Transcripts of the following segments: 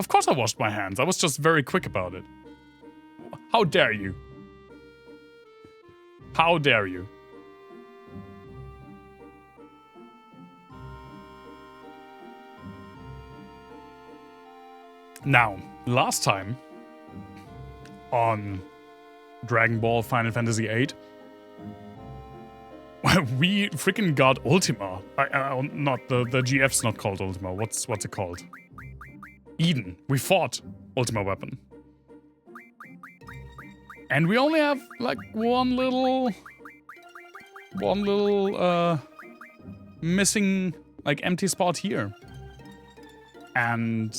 course I washed my hands. I was just very quick about it. How dare you? How dare you? Now, last time on Dragon Ball Final Fantasy VIII, we freaking got Ultima. Not the GF's not called Ultima. What's it called? Eden. We fought Ultima weapon. And we only have like one little missing like empty spot here. And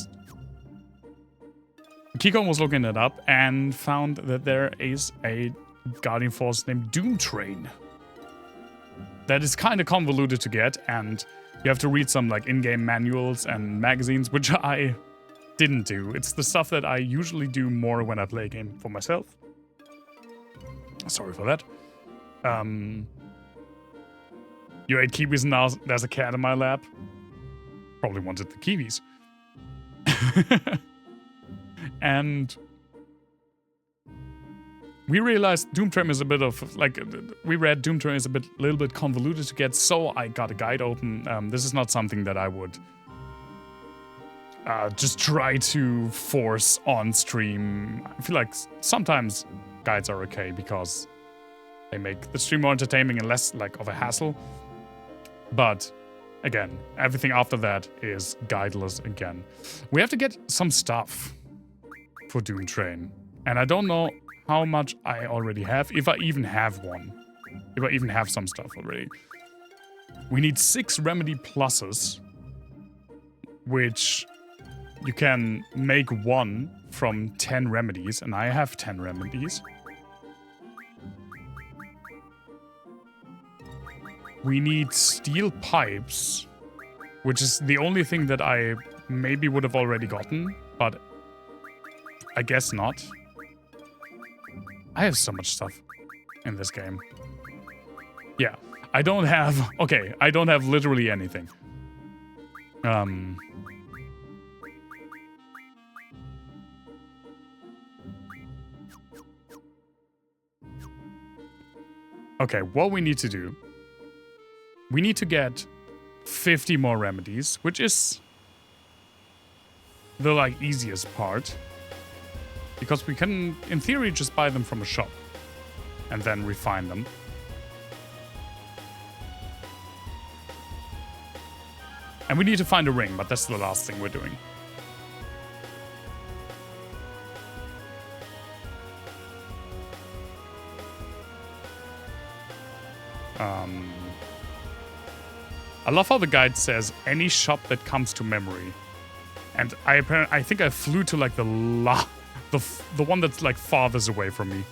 Kikon was looking it up and found that there is a Guardian Force named Doomtrain. That is kind of convoluted to get, and you have to read some like in-game manuals and magazines, which I didn't do. It's the stuff that I usually do more when I play a game for myself. Sorry for that. You ate kiwis and now there's a cat in my lap. Probably wanted the kiwis. And we realized Doomtrain is a bit of, like, we read Doomtrain is a little bit convoluted to get, so I got a guide open. This is not something that I would just try to force on stream. I feel like sometimes guides are okay because they make the stream more entertaining and less, like, of a hassle. But again, everything after that is guideless again. We have to get some stuff for Doomtrain. And I don't know how much I already have, if I even have one. If I even have some stuff already. We need 6 remedy pluses, which you can make 1 from 10 remedies, and I have 10 remedies. We need steel pipes, which is the only thing that I maybe would have already gotten, but I guess not. I have so much stuff in this game. Yeah, I don't have... Okay, I don't have literally anything. Okay, what we need to do... We need to get 50 more remedies, which is the, like, easiest part. Because we can, in theory, just buy them from a shop. And then refine them. And we need to find a ring, but that's the last thing we're doing. I love how the guide says, any shop that comes to memory. And I think I flew to, like, the one that's, like, farthest away from me.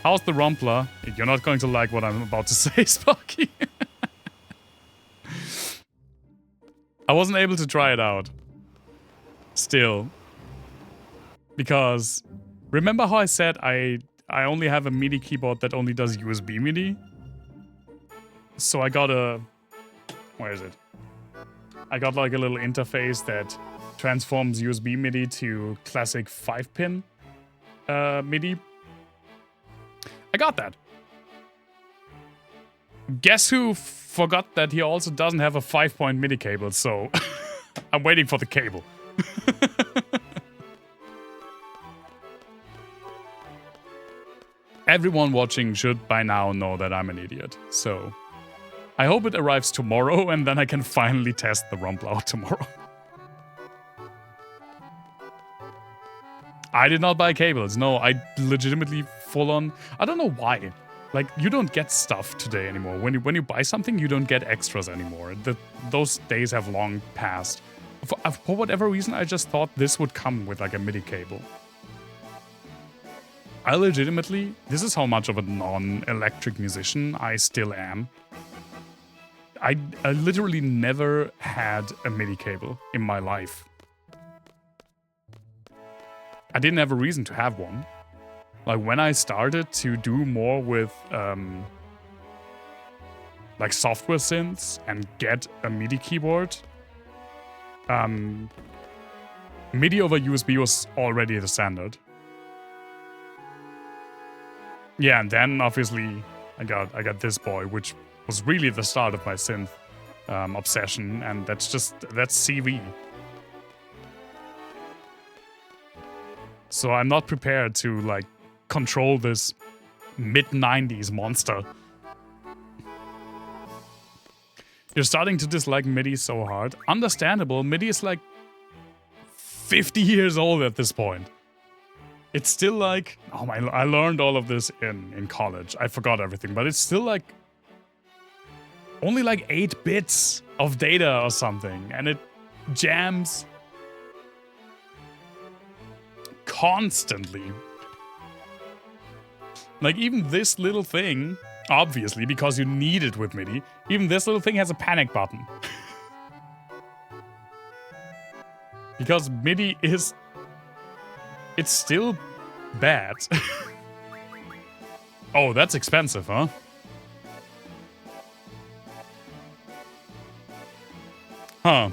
How's the Rumpler? You're not going to like what I'm about to say, Sparky. I wasn't able to try it out. Still. Because, remember how I said I only have a MIDI keyboard that only does USB MIDI? So I got a... Where is it? I got, like, a little interface that transforms USB MIDI to classic 5-pin MIDI. I got that. Guess who forgot that he also doesn't have a 5-point MIDI cable, so I'm waiting for the cable. Everyone watching should by now know that I'm an idiot, so I hope it arrives tomorrow and then I can finally test the Rumpler out tomorrow. I did not buy cables. No, I legitimately full on... I don't know why. Like, you don't get stuff today anymore. When you buy something, you don't get extras anymore. Those days have long passed. For whatever reason, I just thought this would come with, like, a MIDI cable. I legitimately... This is how much of a non-electric musician I still am. I literally never had a MIDI cable in my life. I didn't have a reason to have one. Like, when I started to do more with, like, software synths and get a MIDI keyboard, MIDI over USB was already the standard. Yeah, and then obviously I got this boy, which was really the start of my synth obsession, and that's CV. So I'm not prepared to like control this mid-90s monster. You're starting to dislike MIDI so hard. Understandable, MIDI is like 50 years old at this point. It's still like, oh my, I learned all of this in college. I forgot everything, but it's still like only like 8 bits of data or something, and it jams constantly. Like even this little thing, obviously because you need it with MIDI, even this little thing has a panic button. Because MIDI is... it's still bad. Oh, that's expensive, huh? Huh.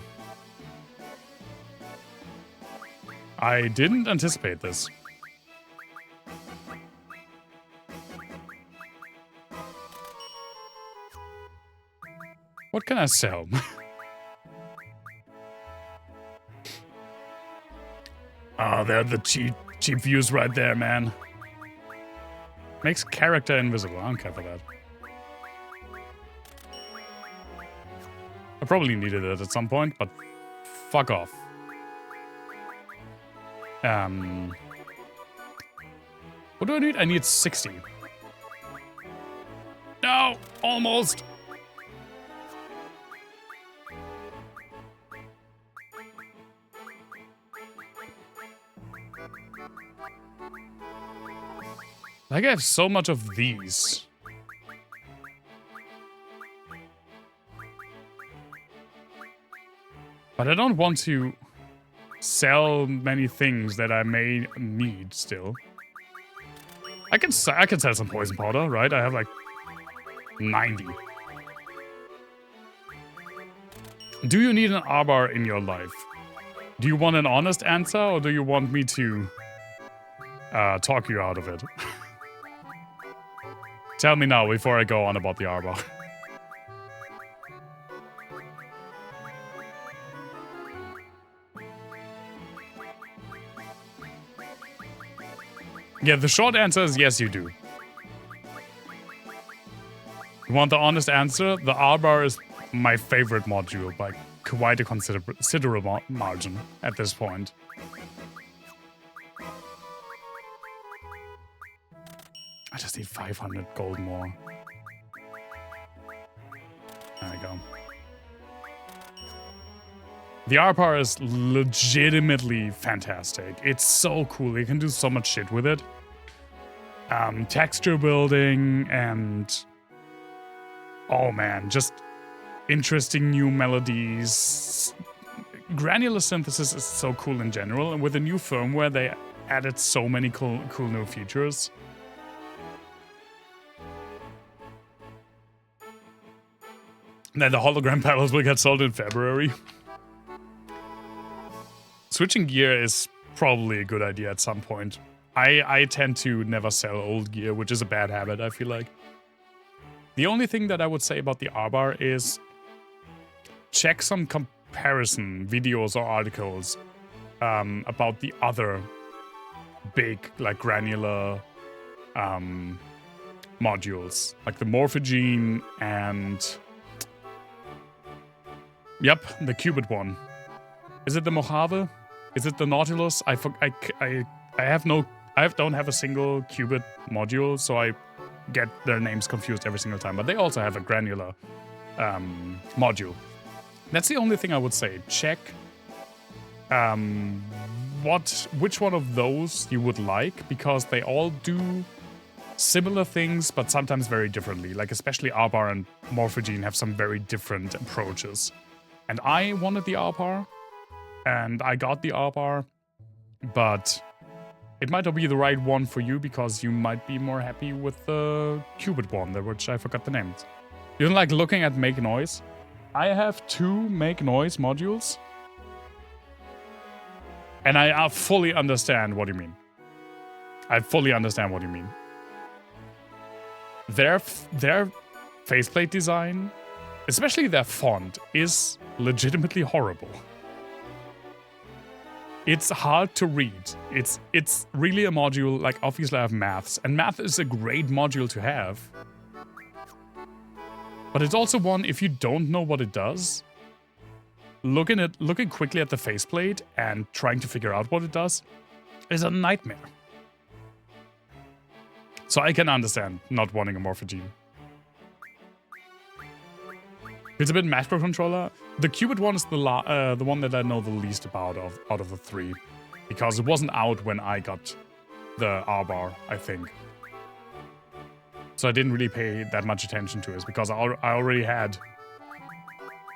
I didn't anticipate this. What can I sell? Oh, they're the cheap views right there, man. Makes character invisible. I don't care for that. I probably needed it at some point, but fuck off. What do I need? I need 60. No! Almost! Like I have so much of these. But I don't want to sell many things that I may need still. I can sell some poison powder, right? I have like 90. Do you need an R-bar in your life? Do you want an honest answer, or do you want me to talk you out of it? Tell me now before I go on about the R-bar. Yeah, the short answer is yes, you do. You want the honest answer? The R-bar is my favorite module by quite a considerable margin at this point. I just need 500 gold more. There we go. The R-bar is legitimately fantastic. It's so cool. You can do so much shit with it. Texture building and... oh man, just interesting new melodies. Granular synthesis is so cool in general, and with the new firmware they added so many cool new features. Then the hologram pedals will get sold in February. Switching gear is probably a good idea at some point. I tend to never sell old gear, which is a bad habit, I feel like. The only thing that I would say about the R-bar is check some comparison videos or articles about the other big, like, granular modules. Like the Morphogene and... yep, the Qubit one. Is it the Mojave? Is it the Nautilus? I don't have a single Qubit module, so I get their names confused every single time. But they also have a granular module. That's the only thing I would say. Check which one of those you would like, because they all do similar things, but sometimes very differently. Like especially R-bar and Morphogene have some very different approaches. And I wanted the R-bar, and I got the R-bar, but it might not be the right one for you because you might be more happy with the Qubit one, which I forgot the name. You don't like looking at Make Noise? I have 2 Make Noise modules. And I fully understand what you mean. I fully understand what you mean. Their faceplate design, especially their font, is legitimately horrible. It's hard to read. It's really a module, like obviously I have maths, and math is a great module to have. But it's also one, if you don't know what it does, looking quickly at the faceplate and trying to figure out what it does is a nightmare. So I can understand not wanting a Morphogene. It's a bit macro controller. The Qubit one is the one that I know the least about out of the three, because it wasn't out when I got the R-bar, I think. So I didn't really pay that much attention to it because I already had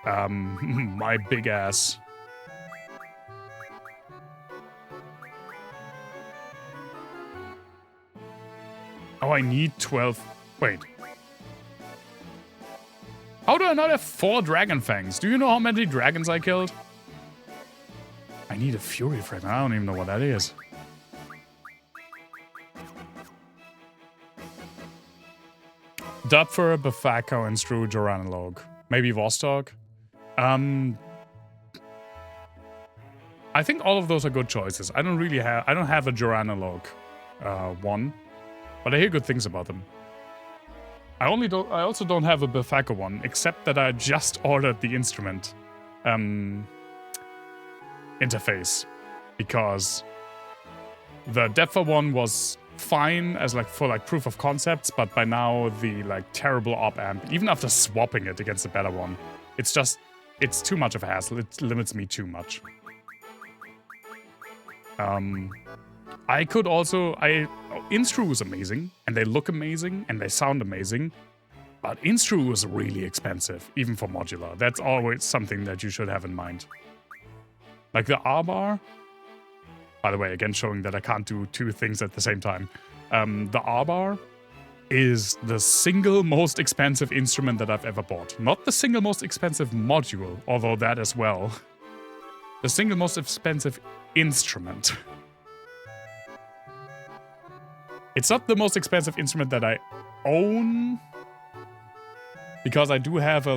my big ass. Oh, I need 12. Wait. How do I not have 4 Dragon Fangs? Do you know how many dragons I killed? I need a Fury Fragment. I don't even know what that is. Dupfer, Befako, and Stru, Joranilog. Maybe Vostok. I think all of those are good choices. I don't have a Joranilog one, but I hear good things about them. I also don't have a Befako one, except that I just ordered the instrument interface, because the Deptha one was fine as for proof of concepts, but by now the terrible op amp, even after swapping it against a better one, it's too much of a hassle. It limits me too much. Instru is amazing, and they look amazing, and they sound amazing, but Instru is really expensive, even for modular. That's always something that you should have in mind. Like the R-bar, by the way, again showing that I can't do 2 things at the same time. The R-bar is the single most expensive instrument that I've ever bought. Not the single most expensive module, although that as well. The single most expensive instrument. It's not the most expensive instrument that I own, because I do have a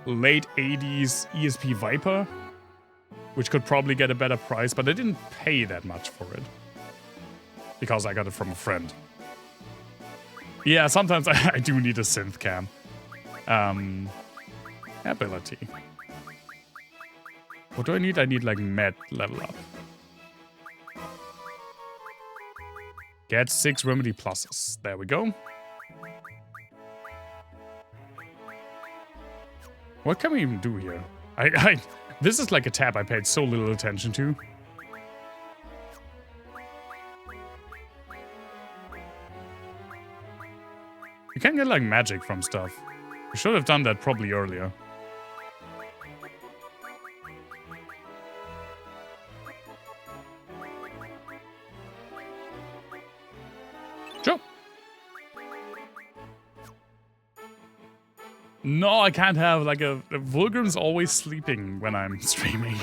late 80s ESP Viper, which could probably get a better price, but I didn't pay that much for it because I got it from a friend. Yeah, sometimes I do need a synth cam. Ability. What do I need? I need med level up. Get 6 remedy pluses. There we go. What can we even do here? This is like a tab I paid so little attention to. You can get magic from stuff. We should have done that probably earlier. Sure. No, I can't have a Vulgrim's always sleeping when I'm streaming.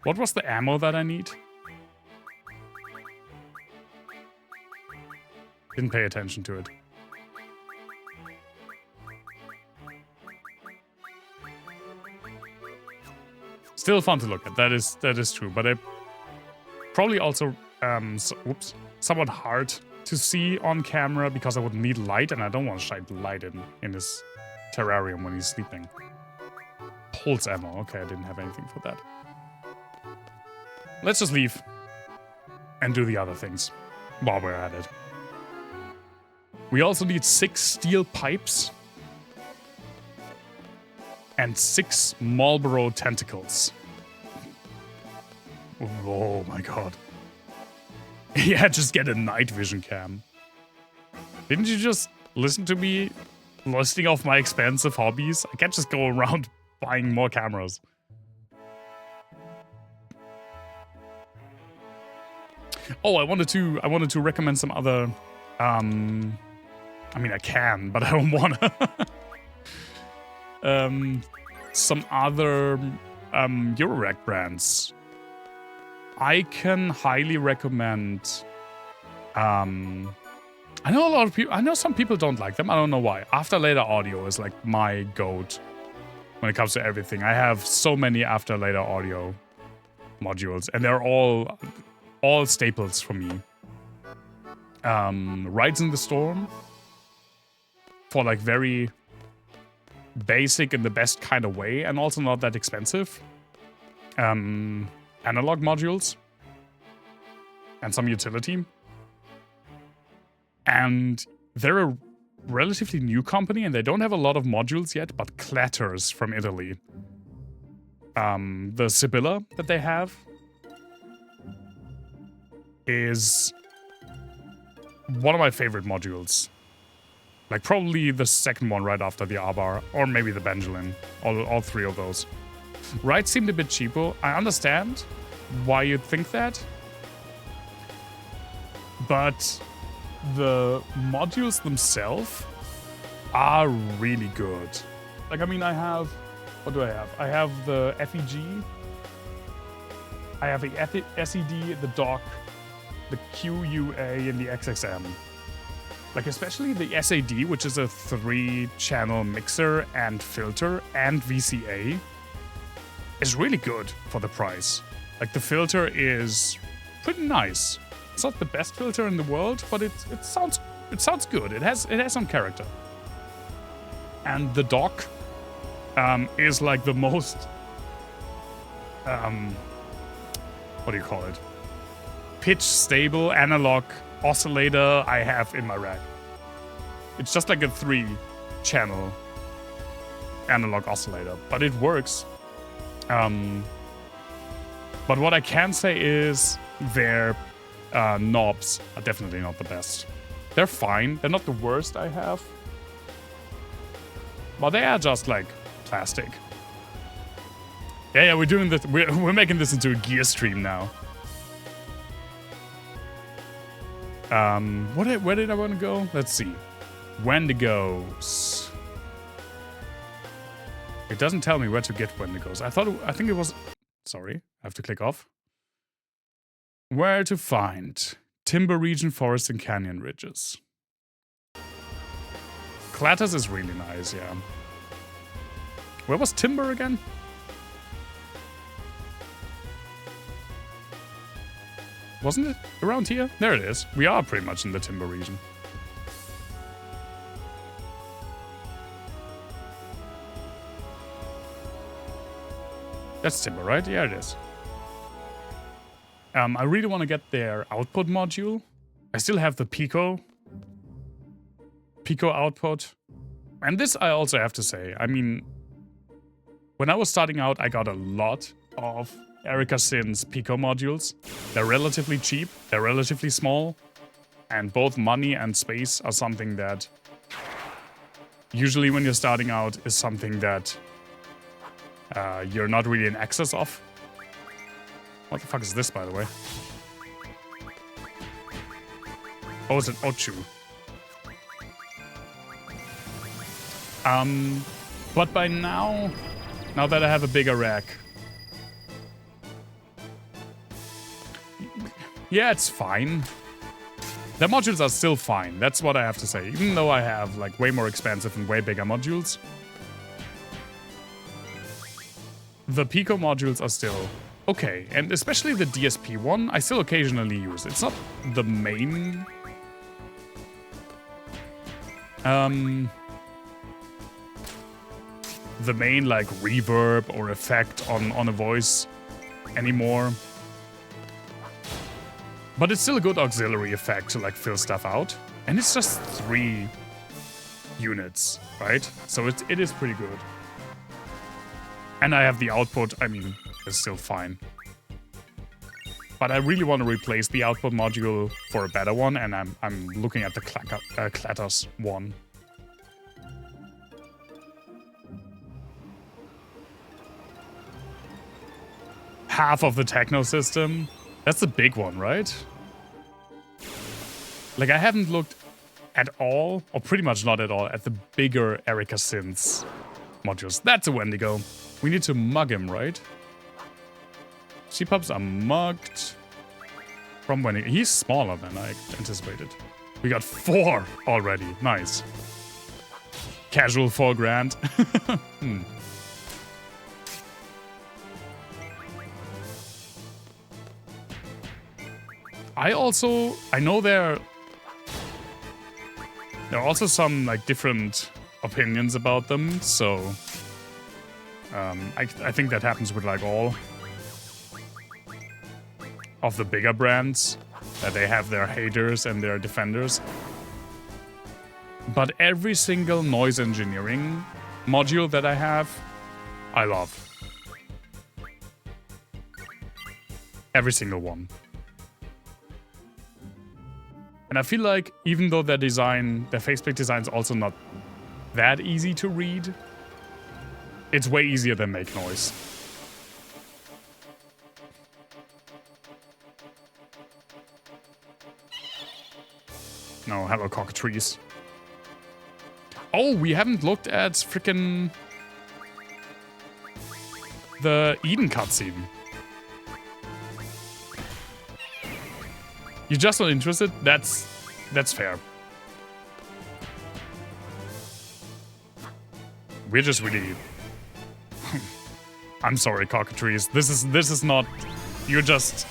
What was the ammo that I need? Didn't pay attention to it. Still fun to look at. That is true, but it probably also somewhat hard to see on camera because I would need light, and I don't want to shine light in this terrarium when he's sleeping. Pulse ammo. Okay, I didn't have anything for that. Let's just leave and do the other things while we're at it. We also need 6 steel pipes and 6 Marlboro tentacles. Oh my god. Yeah, just get a night vision cam. Didn't you just listen to me listing off my expensive hobbies? I can't just go around buying more cameras. Oh, I wanted to recommend some other I mean, I can, but I don't wanna. some other Eurorack brands. I can highly recommend. I know a lot of people. I know some people don't like them. I don't know why. After Later Audio is like my goat when it comes to everything. I have so many After Later Audio modules, and they're all staples for me. Rides in the Storm for like very basic in the best kind of way, and also not that expensive. Analog modules and some utility. And they're a relatively new company, and they don't have a lot of modules yet, but Clatters from Italy. The Sibylla that they have is one of my favorite modules. Like probably the second one right after the Abar, or maybe the Benjamin. All three of those. Rides seemed a bit cheaper. I understand why you'd think that. But the modules themselves are really good. Like, I mean, I have... What do I have? I have the FEG. I have the SED, the DOC, the QUA, and the XXM. Like, especially the SAD, which is a 3-channel mixer and filter and VCA, is really good for the price. Like, the filter is pretty nice. It's not the best filter in the world, but it sounds good. It has some character. And the DOC is like the most what do you call it? Pitch stable analog oscillator I have in my rack. It's just like a 3-channel analog oscillator, but it works. But what I can say is their knobs are definitely not the best. They're fine. They're not the worst I have. But they are just like plastic. Yeah, we're doing this. We're making this into a gear stream now. Where did I want to go? Let's see. Wendigos. It doesn't tell me where to get Wendigos. I think it was. Sorry, I have to click off. Where to find timber region, forest, and canyon ridges. Clatters is really nice, yeah. Where was timber again? Wasn't it around here? There it is. We are pretty much in the timber region. That's timber, right? Yeah, it is. I really want to get their output module. I still have the Pico output. And this I also have to say, I mean, when I was starting out, I got a lot of Erica Sin's Pico modules. They're relatively cheap, they're relatively small, and both money and space are something that usually when you're starting out is something that you're not really in excess of. What the fuck is this, by the way? Oh, it's an Ochu. But by now that I have a bigger rack, yeah, it's fine. The modules are still fine, that's what I have to say. Even though I have like way more expensive and way bigger modules, the Pico modules are still okay. And especially the DSP one, I still occasionally use. It's not the main like reverb or effect on a voice anymore. But it's still a good auxiliary effect to like fill stuff out. And it's just 3 units, right? So it is pretty good. And I have the output, I mean, it's still fine. But I really want to replace the output module for a better one, and I'm looking at the Clatters one. Half of the techno system. That's the big one, right? Like, I haven't looked at all, or pretty much not at all, at the bigger Erica synths modules. That's a Wendigo. We need to mug him, right? Sea-pups are mugged from Wendigo. He's smaller than I anticipated. We got 4 already. Nice. Casual 4 grand. I know there are also some like different opinions about them, so I think that happens with like all of the bigger brands, that they have their haters and their defenders. But every single noise engineering module that I have, I love. Every single one. And I feel like even though their faceplate design is also not that easy to read, it's way easier than make noise. No, hello cockatrice. Oh, we haven't looked at frickin' the Eden cutscene. You're just not interested? That's fair. We're just really... I'm sorry, cockatrice. This is not... You're just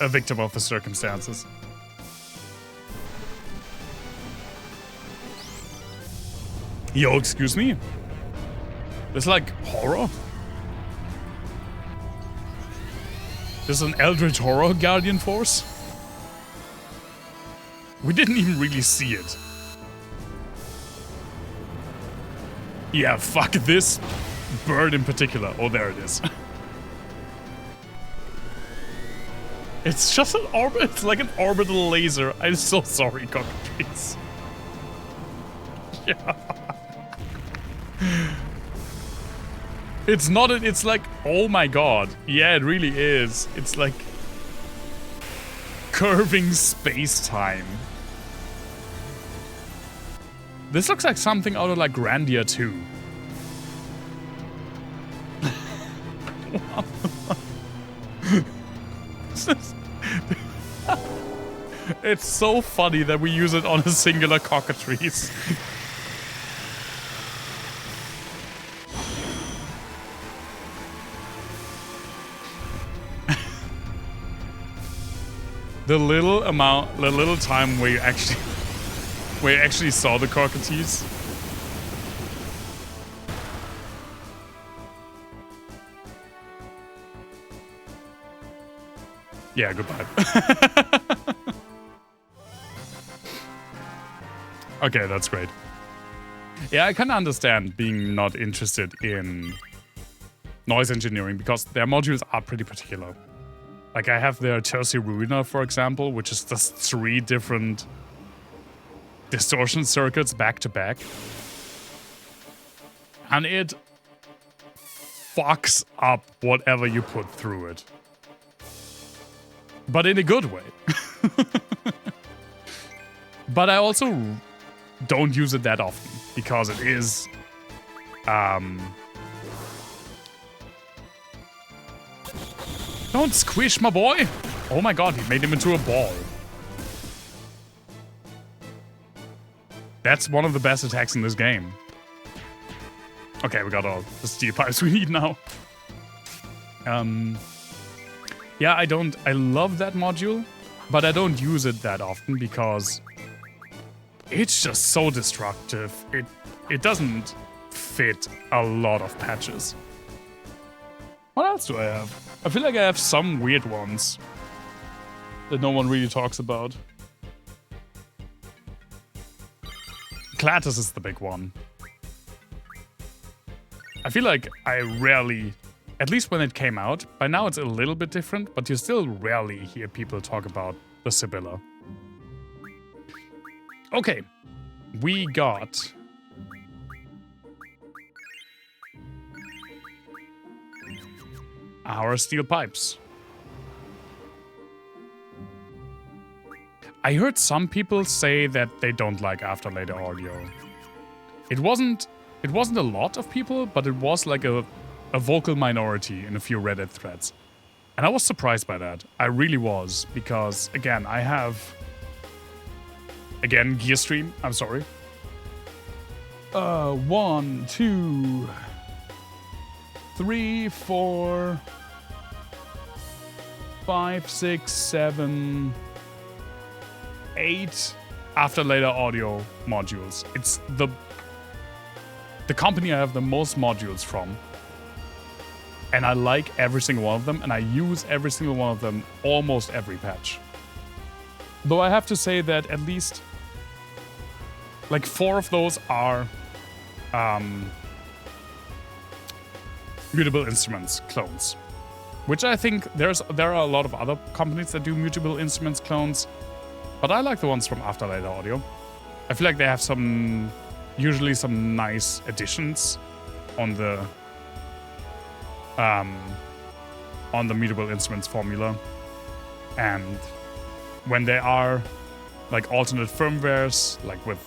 a victim of the circumstances. Yo, excuse me? It's like horror? This is an Eldritch Horror Guardian Force? We didn't even really see it. Yeah, fuck this bird in particular. Oh, there it is. It's just an orbit. It's like an orbital laser. I'm so sorry, cockatrice. Yeah. It's not. It's like, oh my god. Yeah, it really is. It's like curving space-time. This looks like something out of like Grandia 2. It's so funny that we use it on a singular cockatrice. The little time where you actually saw the cockatrice. Yeah, goodbye. Okay, that's great. Yeah, I kind of understand being not interested in noise engineering because their modules are pretty particular. Like, I have their Chelsea Ruiner, for example, which is just 3 different distortion circuits back to back. And it fucks up whatever you put through it. But in a good way. But I also don't use it that often because it is don't squish my boy! Oh my god, he made him into a ball. That's one of the best attacks in this game. Okay, we got all the steel pipes we need now. Yeah, I love that module, but I don't use it that often because it's just so destructive. It doesn't fit a lot of patches. What else do I have? I feel like I have some weird ones that no one really talks about. Clatus is the big one. I feel like I rarely, at least when it came out, by now it's a little bit different, but you still rarely hear people talk about the Sibylla. Okay, we got our steel pipes. I heard some people say that they don't like after later audio. It wasn't It wasn't a lot of people, but it was like a vocal minority in a few Reddit threads. And I was surprised by that. I really was, because again, I have gear stream. I'm sorry. 1, 2, 3, 4, 5, 6, 7, 8 after later audio modules. It's the company I have the most modules from. And I like every single one of them, and I use every single one of them almost every patch. Though I have to say that at least like 4 of those are mutable instruments clones, which I think there are a lot of other companies that do mutable instruments clones, but I like the ones from After Later Audio. I feel like they have usually some nice additions on the mutable instruments formula, and when they are like alternate firmwares, like with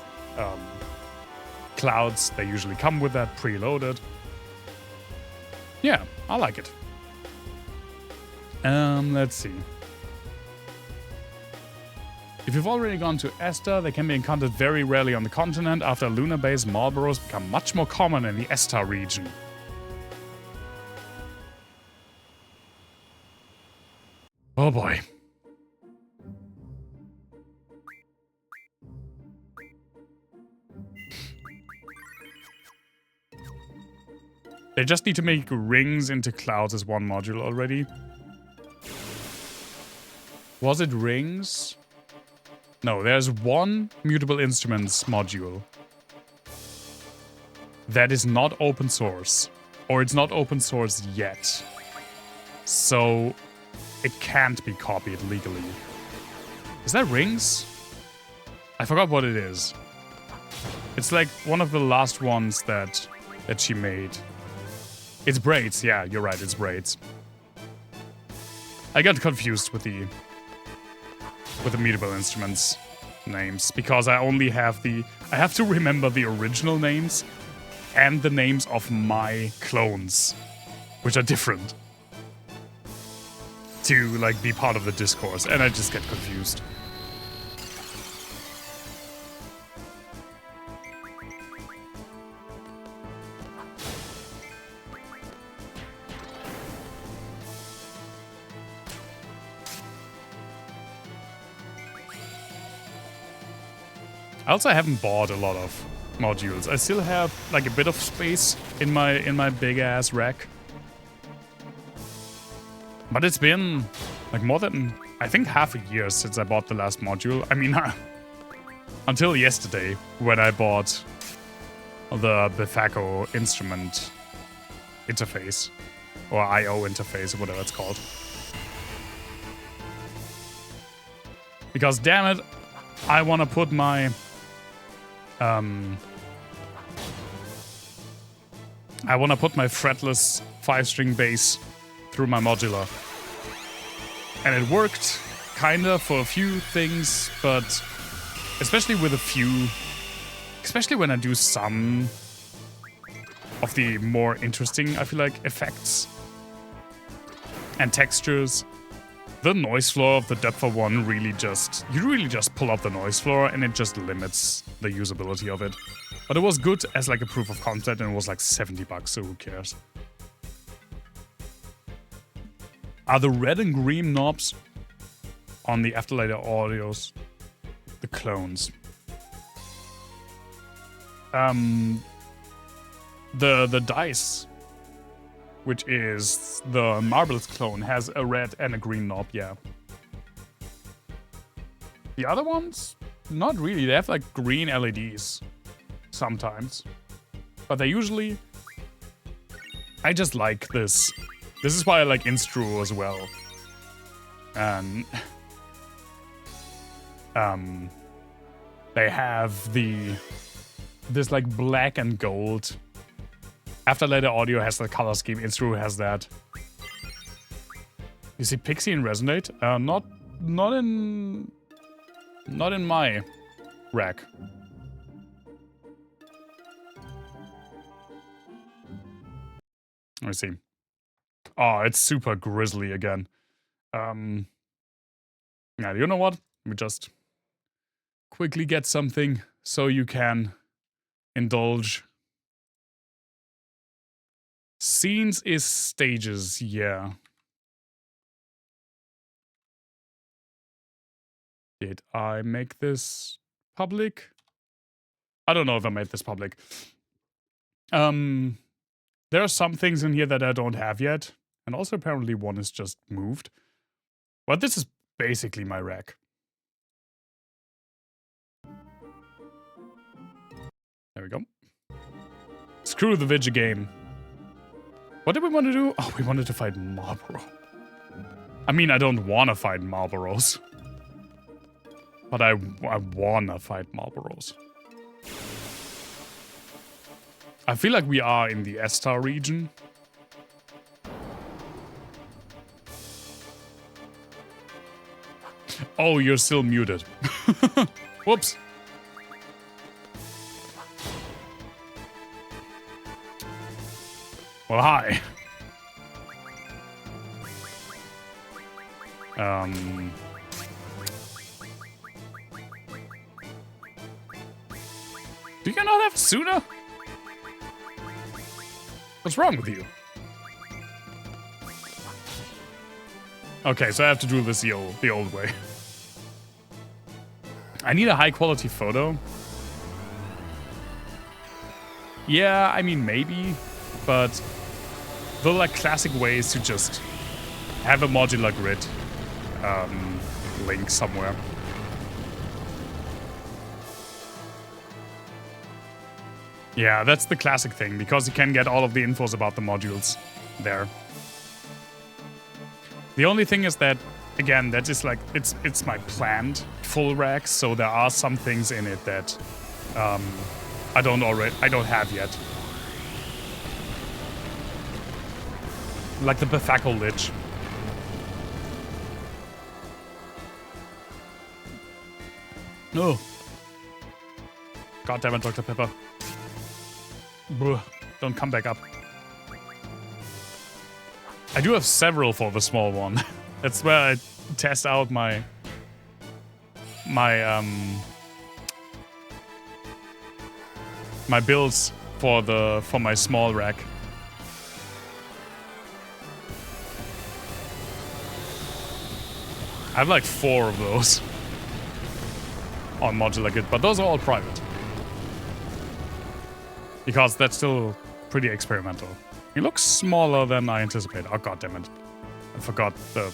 clouds, they usually come with that preloaded. Yeah, I like it. Let's see. If you've already gone to Estar, they can be encountered very rarely on the continent. After Lunar Base, Marlboros become much more common in the Estar region. Oh boy. They just need to make rings into clouds as one module already. Was it rings? No, there's one mutable instruments module that is not open source, or it's not open source yet. So it can't be copied legally. Is that rings? I forgot what it is. It's like one of the last ones that she made. It's braids. Yeah, you're right. It's braids. I got confused with the mutable instruments names because I only have I have to remember the original names and the names of my clones, which are different, to like be part of the discourse, and I just get confused. I also haven't bought a lot of modules. I still have like a bit of space in my big ass rack. But it's been like more than, I think, half a year since I bought the last module. I mean, until yesterday when I bought the Bethaco instrument interface, or I/O interface, or whatever it's called. Because damn it, I want to put my fretless 5-string bass through my modular. And it worked, kinda, for a few things, but especially when I do some of the more interesting, I feel like, effects and textures, the noise floor of the Deptha one you really just pull up the noise floor and it just limits the usability of it. But it was good as like a proof of concept, and it was like $70, so who cares? Are the red and green knobs on the After Later Audios the clones? The dice, which is the Marbles clone, has a red and a green knob, yeah. The other ones, not really. They have like green LEDs sometimes, but they usually, I just like this. This is why I like Instru as well. And they have this like black and gold. After Later Audio has the color scheme. Instru has that. You see Pixie and Resonate? Not in my rack. me see. Oh, it's super grisly again. Yeah, you know what? Let me just quickly get something so you can indulge. Scenes is stages, yeah. Did I make this public? I don't know if I made this public. There are some things in here that I don't have yet. And also apparently one is just moved. But this is basically my rack. There we go. Screw the Vidya game. What did we want to do? Oh, we wanted to fight Marlboro. I mean, I don't want to fight Marlboros. But I want to fight Marlboros. I feel like we are in the Estar region. Oh, you're still muted. Whoops. Well, hi. Do you not have Suna? What's wrong with you? Okay, so I have to do this the old way. I need a high quality photo. Yeah, I mean maybe, but the like classic way is to just have a modular grid link somewhere. Yeah, that's the classic thing, because you can get all of the infos about the modules there. The only thing is that, again, that is like, it's my planned full rack, so there are some things in it that I don't have yet. Like the Bethakal Lich. No. God damn it, Dr. Pepper. Bruh, don't come back up. I do have several for the small one. That's where I test out my builds for my small rack. I have like 4 of those on modular grid, but those are all private. Because that's still pretty experimental. He looks smaller than I anticipated. Oh, god damn it. I forgot the...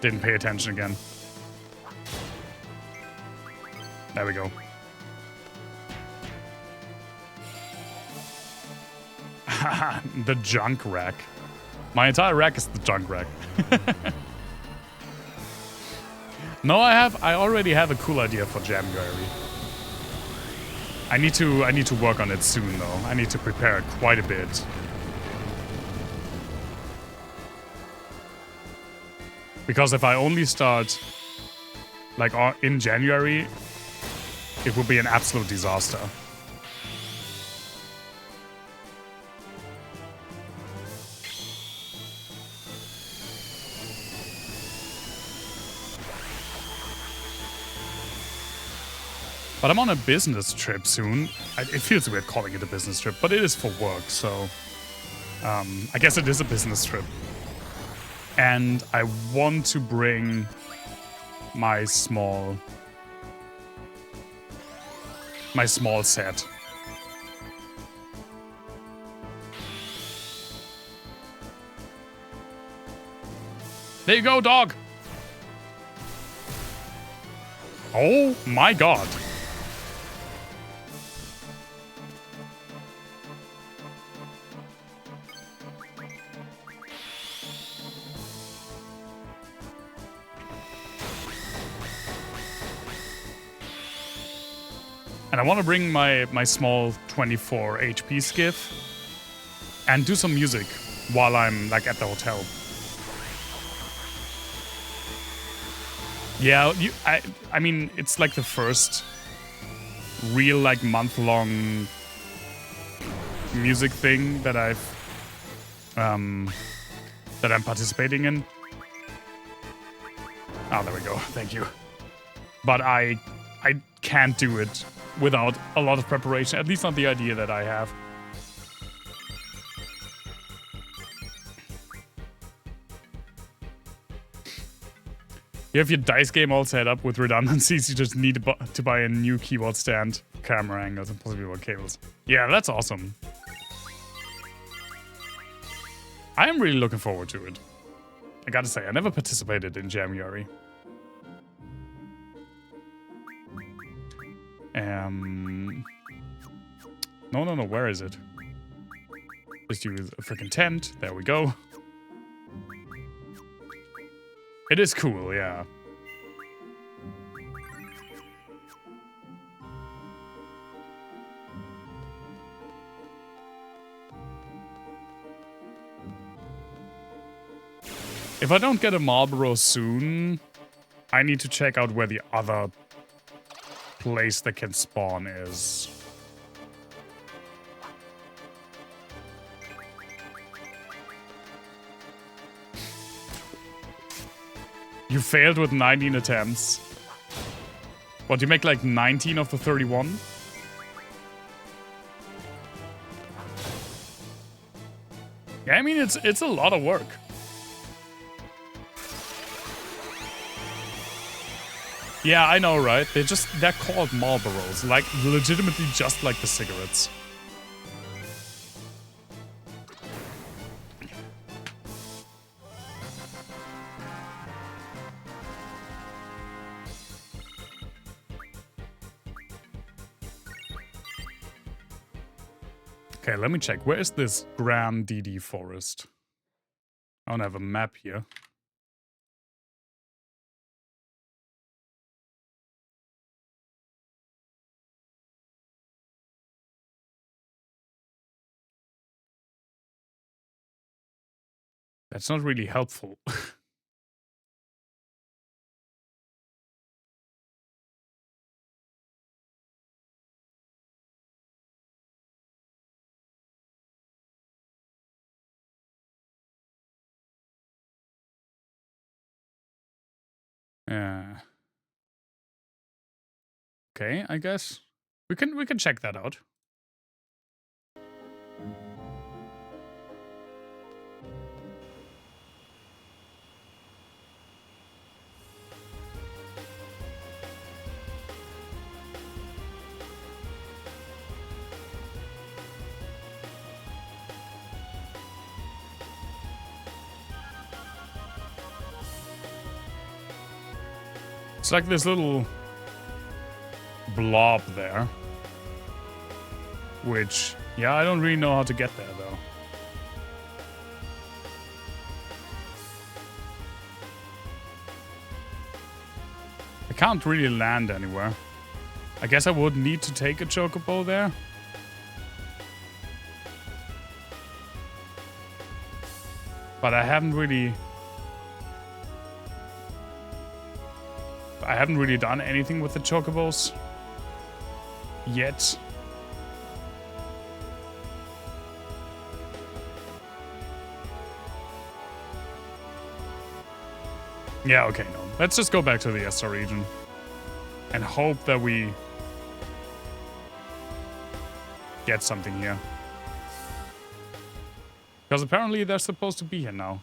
Didn't pay attention again. There we go. The junk rack. My entire rack is the junk rack. No, I already have a cool idea for January. I need to work on it soon though. I need to prepare it quite a bit. Because if I only start like in January, it would be an absolute disaster. But I'm on a business trip soon. It feels weird calling it a business trip, but it is for work, so... I guess it is a business trip. And I want to bring my small set. There you go, dog! Oh my god. And I want to bring my small 24 HP skiff and do some music while I'm like at the hotel. Yeah, I mean, it's like the first real like month-long music thing that I'm participating in. Oh, there we go. Thank you. But I can't do it without a lot of preparation. At least not the idea that I have. You have your dice game all set up with redundancies. You just need to buy a new keyboard stand, camera angles, and possibly more cables. Yeah, that's awesome. I am really looking forward to it. I gotta say, I never participated in January. No, where is it? Just use a freaking tent. There we go. It is cool, yeah. If I don't get a Marlboro soon, I need to check out where the other place that can spawn is. You failed with 19 attempts. What, you make like 19 of the 31? Yeah, I mean, it's a lot of work. Yeah, I know, right? They're called Marlboros, like legitimately just like the cigarettes. Okay, let me check. Where is this Grand DD forest? I don't have a map here. That's not really helpful. Yeah. Okay, I guess we can check that out. It's like this little blob there. Which, yeah, I don't really know how to get there, though. I can't really land anywhere. I guess I would need to take a chocobo there. But I haven't really done anything with the chocobos yet. Yeah, okay, no. Let's just go back to the Estar region and hope that we get something here. Because apparently they're supposed to be here now.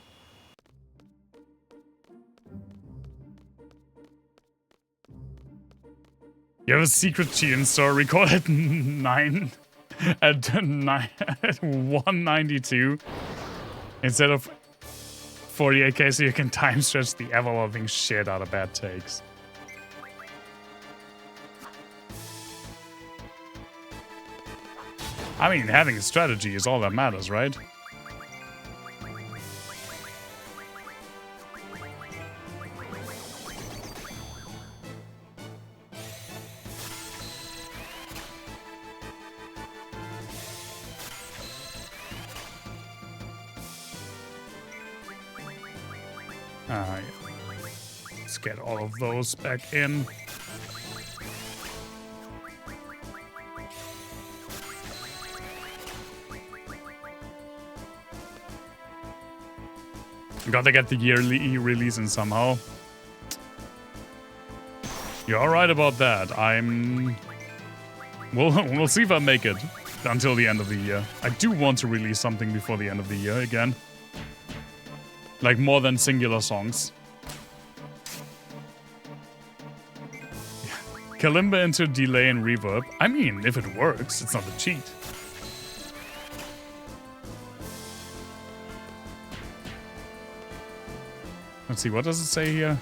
You have a secret GN store. Record at 9 at 192 instead of 48k, so you can time stretch the ever-loving shit out of bad takes. I mean, having a strategy is all that matters, right? Yeah. Let's get all of those back in. Gotta get the yearly release in somehow. You're right about that. We'll see if I make it until the end of the year. I do want to release something before the end of the year again. Like more than singular songs. Kalimba into delay and reverb. I mean, if it works, it's not a cheat. Let's see, what does it say here?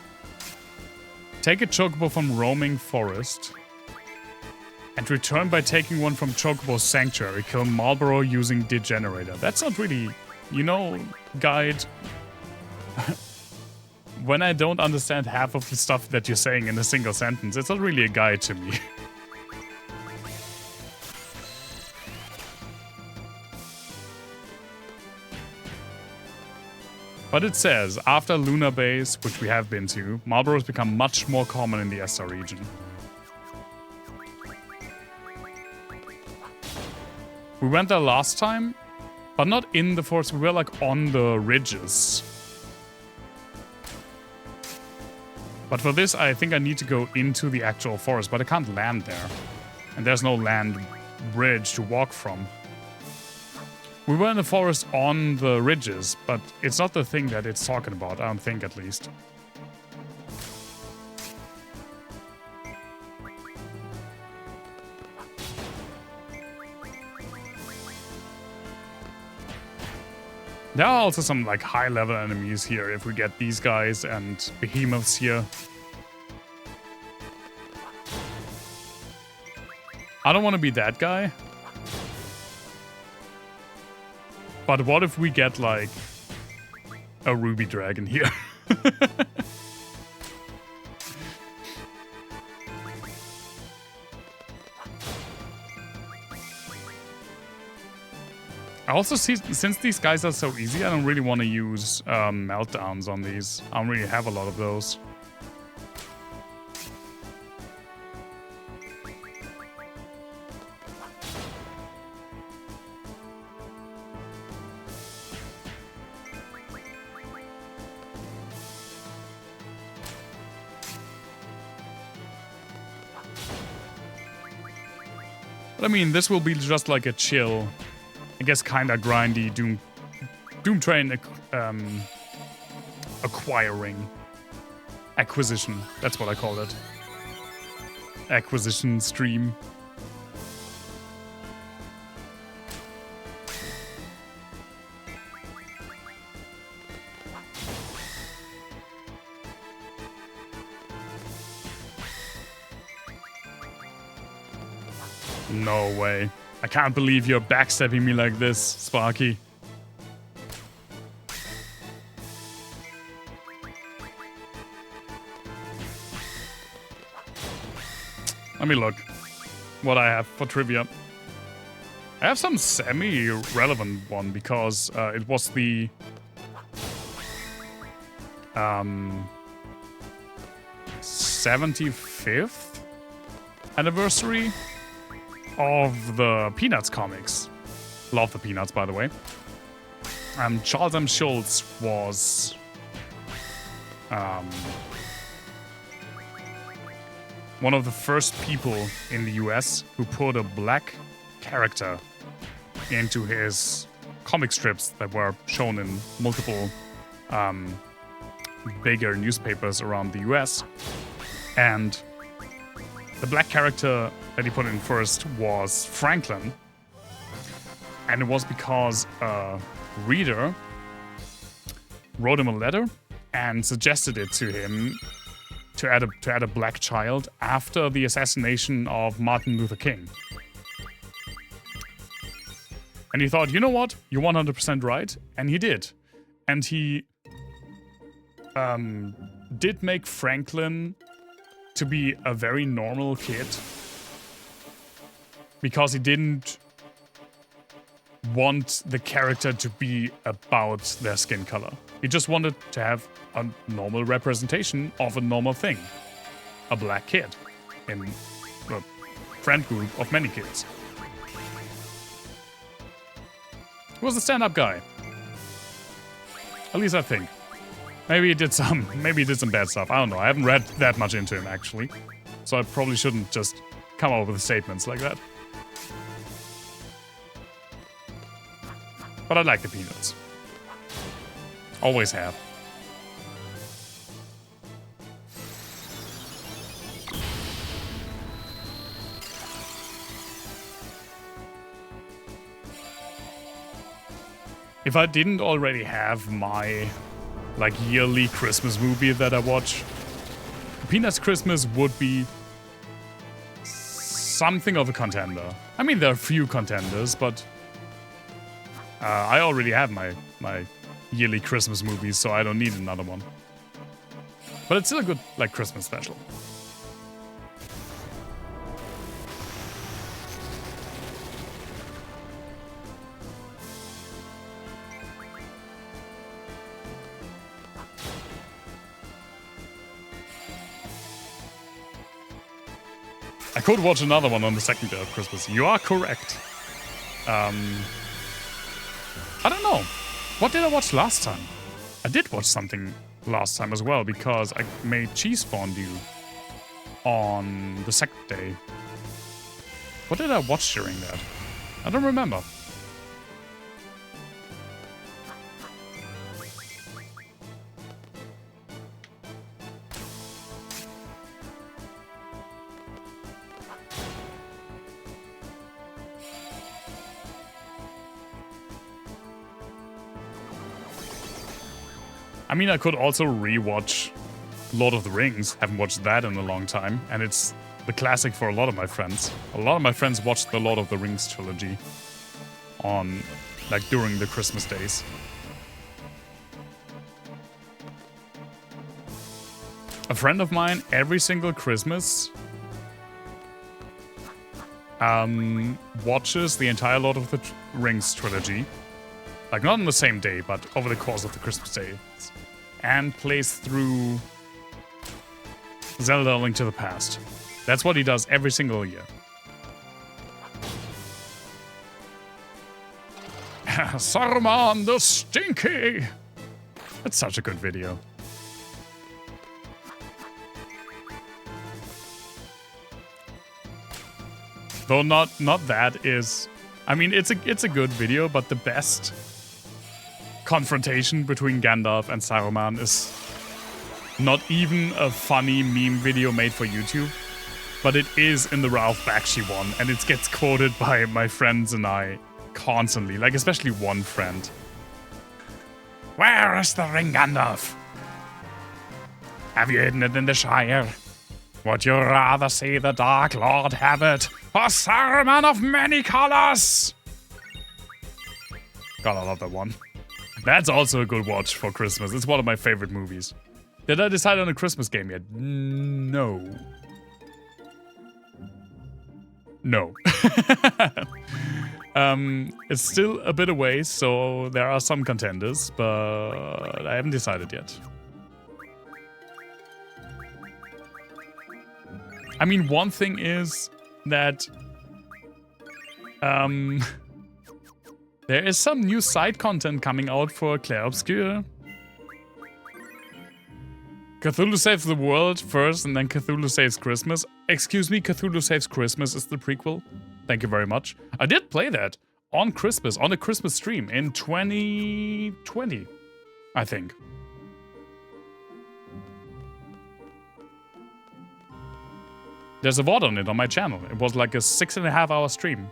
Take a chocobo from roaming forest and return by taking one from Chocobo Sanctuary. Kill Marlboro using Degenerator. That's not really, you know, guide. When I don't understand half of the stuff that you're saying in a single sentence, it's not really a guide to me. But it says, after Lunar Base, which we have been to, Marlboros become much more common in the Estar region. We went there last time, but not in the forest. We were like on the ridges. But for this, I think I need to go into the actual forest, but I can't land there. And there's no land bridge to walk from. We were in the forest on the ridges, but it's not the thing that it's talking about, I don't think, at least. There are also some like high-level enemies here if we get these guys and behemoths here. I don't want to be that guy. But what if we get like a ruby dragon here? I also see, since these guys are so easy, I don't really want to use meltdowns on these. I don't really have a lot of those. But I mean, this will be just like a chill, I guess, kind of grindy Doomtrain acquisition. That's what I call it. Acquisition stream. No way. I can't believe you're backstabbing me like this, Sparky. Let me look what I have for trivia. I have some semi-relevant one because it was the 75th anniversary of the Peanuts comics. Love the Peanuts, by the way. Charles M. Schulz was one of the first people in the US who put a black character into his comic strips that were shown in multiple bigger newspapers around the US. And the black character that he put in first was Franklin. And it was because a reader wrote him a letter and suggested it to him to add a black child after the assassination of Martin Luther King. And he thought, you know what? You're 100% right. And he did. And he did make Franklin to be a very normal kid because he didn't want the character to be about their skin color. He just wanted to have a normal representation of a normal thing. A black kid in a friend group of many kids. He was a stand-up guy. At least I think. Maybe he did some bad stuff. I don't know. I haven't read that much into him, actually. So I probably shouldn't just come up with statements like that. But I like the Peanuts. Always have. If I didn't already have my, like, yearly Christmas movie that I watch, Peanuts Christmas would be something of a contender. I mean, there are few contenders, but I already have my yearly Christmas movies, so I don't need another one. But it's still a good, like, Christmas special. I could watch another one on the second day of Christmas. You are correct. I don't know. What did I watch last time? I did watch something last time as well, because I made cheese fondue on the second day. What did I watch during that? I don't remember. I mean, I could also rewatch Lord of the Rings. Haven't watched that in a long time, and it's the classic for a lot of my friends. A lot of my friends watched the Lord of the Rings trilogy on, like, during the Christmas days. A friend of mine, every single Christmas, watches the entire Lord of the Rings trilogy. Like, not on the same day, but over the course of the Christmas days. And plays through Zelda: A Link to the Past. That's what he does every single year. Saruman the Stinky! That's such a good video. Though not that is... I mean, it's a good video, but the best confrontation between Gandalf and Saruman is not even a funny meme video made for YouTube, but it is in the Ralph Bakshi one, and it gets quoted by my friends and I constantly, like especially one friend. Where is the ring, Gandalf? Have you hidden it in the Shire? Would you rather see the Dark Lord have it, or Saruman of many colors? God, I love that one. That's also a good watch for Christmas. It's one of my favorite movies. Did I decide on a Christmas game yet? No. No. It's still a bit away, so there are some contenders, but I haven't decided yet. I mean, one thing is that there is some new side content coming out for Clair Obscur. Cthulhu Saves the World first, and then Cthulhu Saves Christmas. Excuse me, Cthulhu Saves Christmas is the prequel. Thank you very much. I did play that on Christmas, on a Christmas stream in 2020, I think. There's a VOD on it on my channel. It was like a 6.5 hour stream.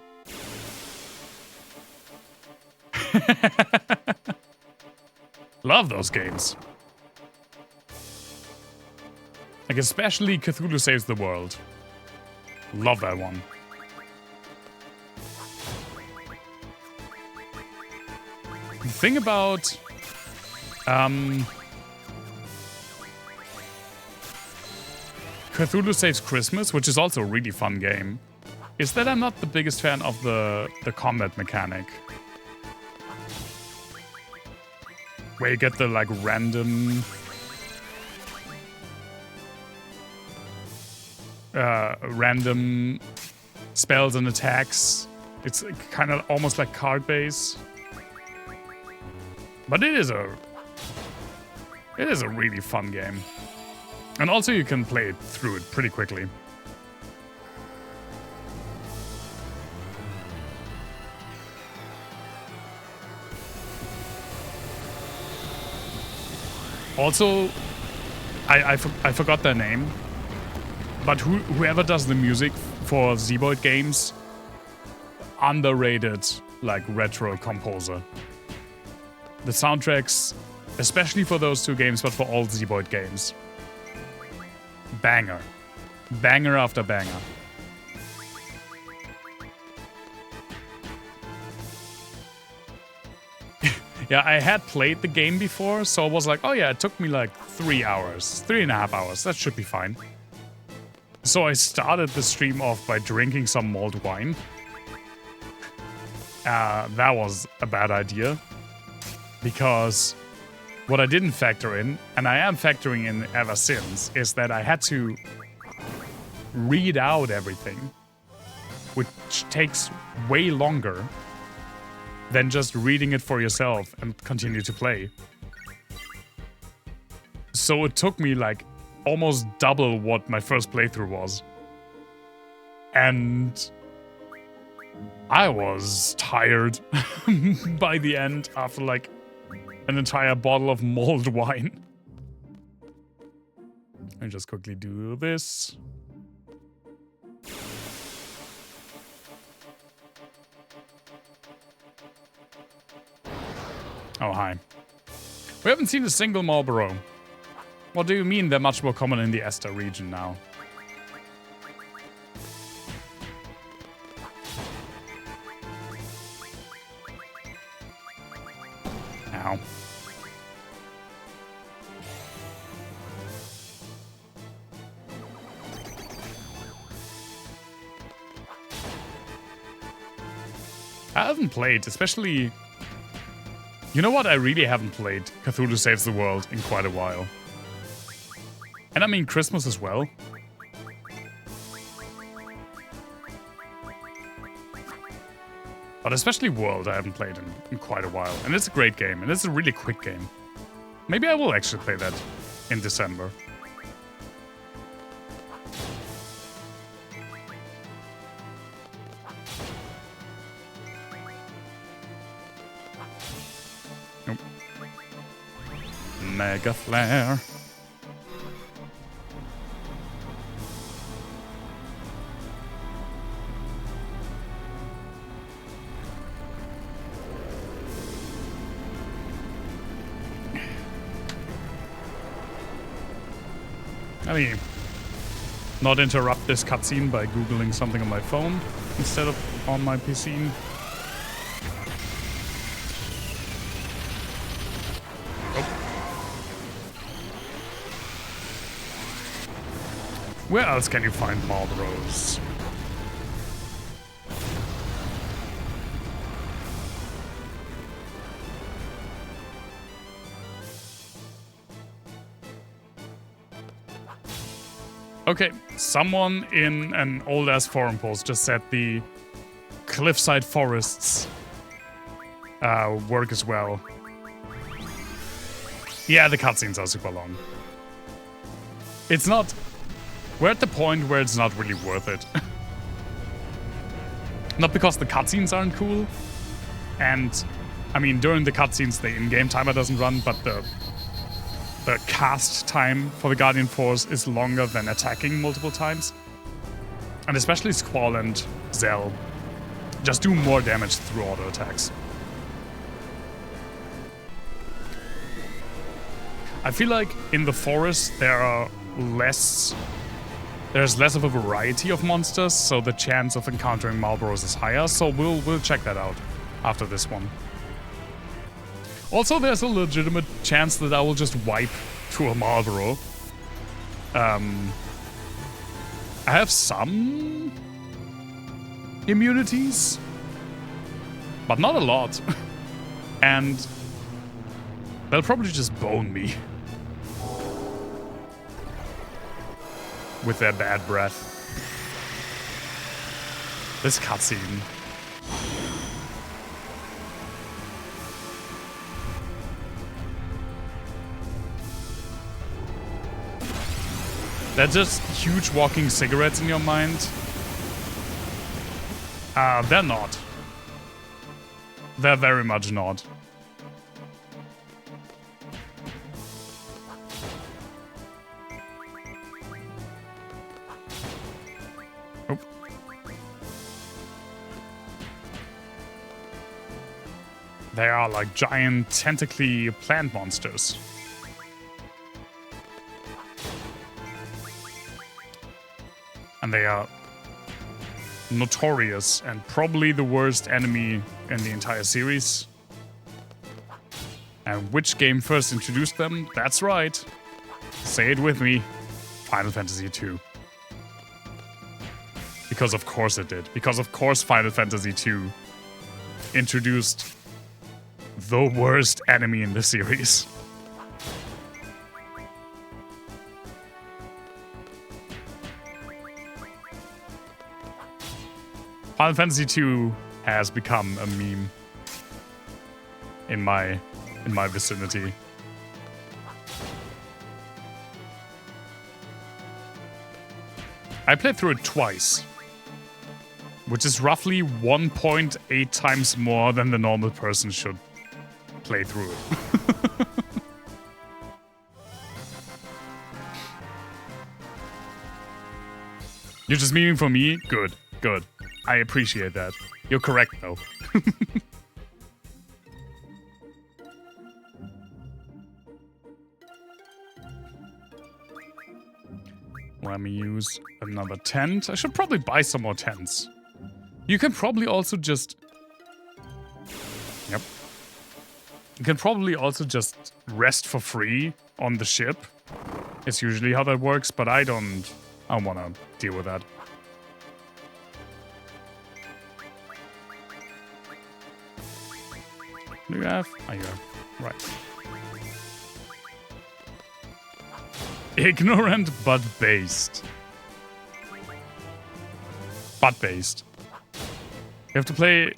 Love those games. Like, especially Cthulhu Saves the World. Love that one. The thing about Cthulhu Saves Christmas, which is also a really fun game, is that I'm not the biggest fan of the combat mechanic. Where you get the, like, random spells and attacks. It's kind of almost like card base. But it is a It is a really fun game. And also you can play it through it pretty quickly. Also, I forgot their name, but whoever does the music for Zeboyd games, underrated, like, retro composer. The soundtracks, especially for those two games, but for all Zeboyd games. Banger. Banger after banger. Yeah, I had played the game before, so I was like, oh yeah, it took me like 3 hours, 3.5 hours, that should be fine. So I started the stream off by drinking some mulled wine. That was a bad idea, because what I didn't factor in, and I am factoring in ever since, is that I had to read out everything, which takes way longer than just reading it for yourself and continue to play. So it took me like almost double what my first playthrough was. And I was tired by the end after like an entire bottle of mulled wine. Let me just quickly do this. Oh, hi. We haven't seen a single Marlboro. What do you mean they're much more common in the Ester region now? Ow. I haven't played, especially... You know what? I really haven't played Cthulhu Saves the World in quite a while. And I mean Christmas as well. But especially World I haven't played in quite a while. And it's a great game, and it's a really quick game. Maybe I will actually play that in December. Nope. Mega Flare. Let me not interrupt this cutscene by Googling something on my phone instead of on my PC. Oh. Where else can you find Marlboros? Okay, someone in an old-ass forum post just said the cliffside forests work as well. Yeah, the cutscenes are super long. It's not... We're at the point where it's not really worth it. Not because the cutscenes aren't cool, and, I mean, during the cutscenes the in-game timer doesn't run, but the cast time for the Guardian Force is longer than attacking multiple times. And especially Squall and Zell just do more damage through auto attacks. I feel like in the forest there's less of a variety of monsters, so the chance of encountering Marlboros is higher, so we'll check that out after this one. Also, there's a legitimate chance that I will just wipe to a Marlboro. I have some immunities, but not a lot. And they'll probably just bone me with their bad breath. This cutscene. They're just huge walking cigarettes in your mind. They're not. They're very much not. Oh. They are like giant tentacly plant monsters. And they are notorious and probably the worst enemy in the entire series. And which game first introduced them? That's right. Say it with me. Final Fantasy II. Because of course it did. Because of course Final Fantasy II introduced the worst enemy in the series. Final Fantasy II has become a meme in my vicinity. I played through it twice, which is roughly 1.8 times more than the normal person should play through it. You're just memeing for me? Good, good. I appreciate that. You're correct, though. Let me use another tent. I should probably buy some more tents. You can probably also just... Yep. You can probably also just rest for free on the ship. It's usually how that works, but I don't want to deal with that. Do you have? Oh, you have. Right. Ignorant but based. But based. You have to play